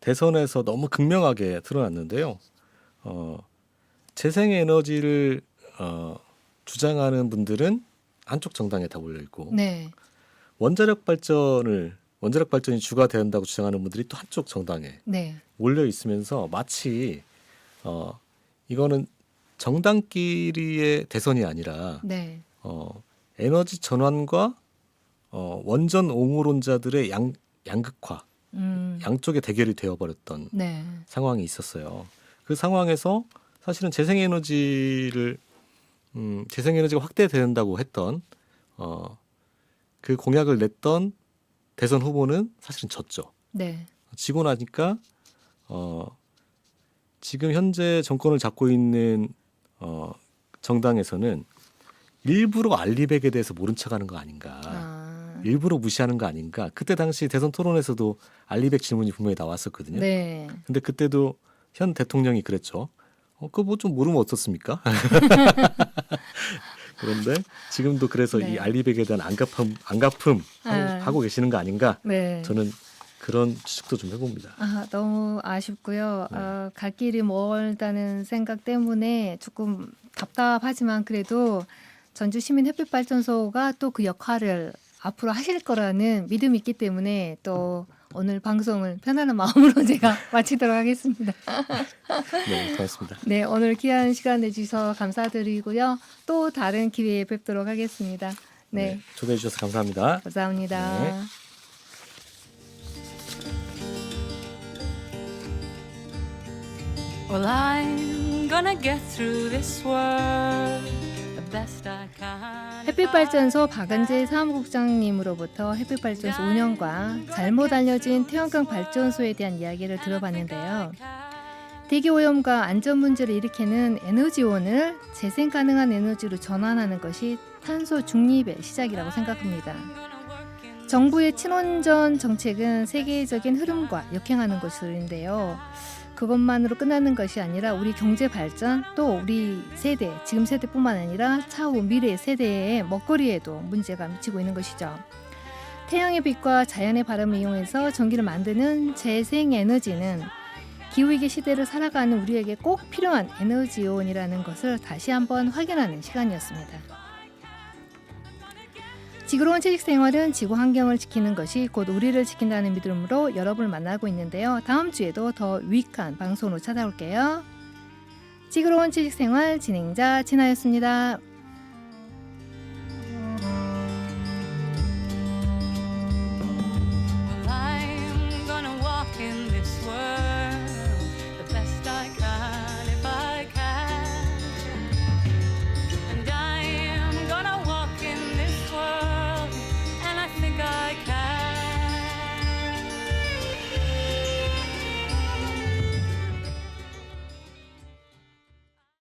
Speaker 3: 대선에서 너무 극명하게 드러났는데요. 재생에너지를 주장하는 분들은 한쪽 정당에 다 몰려 있고,
Speaker 1: 네.
Speaker 3: 원자력 발전이 주가 된다고 주장하는 분들이 또 한쪽 정당에
Speaker 1: 네.
Speaker 3: 몰려 있으면서 마치 이거는 정당끼리의 대선이 아니라
Speaker 1: 네.
Speaker 3: 에너지 전환과 원전 옹호론자들의 양극화, 양쪽의 대결이 되어버렸던
Speaker 1: 네.
Speaker 3: 상황이 있었어요. 그 상황에서 사실은 재생에너지가 확대된다고 했던 그 공약을 냈던 대선 후보는 사실은 졌죠.
Speaker 1: 네.
Speaker 3: 지고 나니까 지금 현재 정권을 잡고 있는 정당에서는 일부러 알리백에 대해서 모른 척하는 거 아닌가, 일부러 무시하는 거 아닌가. 그때 당시 대선 토론에서도 알리백 질문이 분명히 나왔었거든요.
Speaker 1: 네.
Speaker 3: 근데 그때도 현 대통령이 그랬죠. 그거 뭐 좀 모르면 어떻습니까? 그런데 지금도 그래서
Speaker 1: 네.
Speaker 3: 이 알리백에 대한 안갚음 하고 계시는 거 아닌가?
Speaker 1: 네.
Speaker 3: 저는 그런 추측도 좀 해봅니다.
Speaker 1: 너무 아쉽고요.
Speaker 3: 네.
Speaker 1: 갈 길이 멀다는 생각 때문에 조금 답답하지만 그래도 전주 시민 햇빛 발전소가 또 그 역할을 앞으로 하실 거라는 믿음이 있기 때문에 또 오늘 방송을 편안한 마음으로 제가 마치도록 하겠습니다.
Speaker 3: 네, 고맙습니다.
Speaker 1: 네, 오늘 귀한 시간 내주셔서 감사드리고요. 또 다른 기회에 뵙도록 하겠습니다. 네,
Speaker 3: 초대해 주셔서 감사합니다.
Speaker 1: 감사합니다.
Speaker 3: 네.
Speaker 2: Well, I'm gonna get through this world the best I can.
Speaker 1: 햇빛발전소 박은재 사무국장님으로부터 햇빛발전소 운영과 잘못 알려진 태양광 발전소에 대한 이야기를 들어봤는데요. 대기 오염과 안전 문제를 일으키는 에너지원을 재생 가능한 에너지로 전환하는 것이 탄소 중립의 시작이라고 생각합니다. 정부의 친원전 정책은 세계적인 흐름과 역행하는 것인데요. 그것만으로 끝나는 것이 아니라 우리 경제 발전, 또 우리 세대, 지금 세대뿐만 아니라 차후 미래 세대의 먹거리에도 문제가 미치고 있는 것이죠. 태양의 빛과 자연의 바람을 이용해서 전기를 만드는 재생에너지는 기후위기 시대를 살아가는 우리에게 꼭 필요한 에너지원이라는 것을 다시 한번 확인하는 시간이었습니다. 지구로운 채식생활은 지구 환경을 지키는 것이 곧 우리를 지킨다는 믿음으로 여러분을 만나고 있는데요. 다음 주에도 더 유익한 방송으로 찾아올게요. 지구로운 채식생활 진행자 진아였습니다.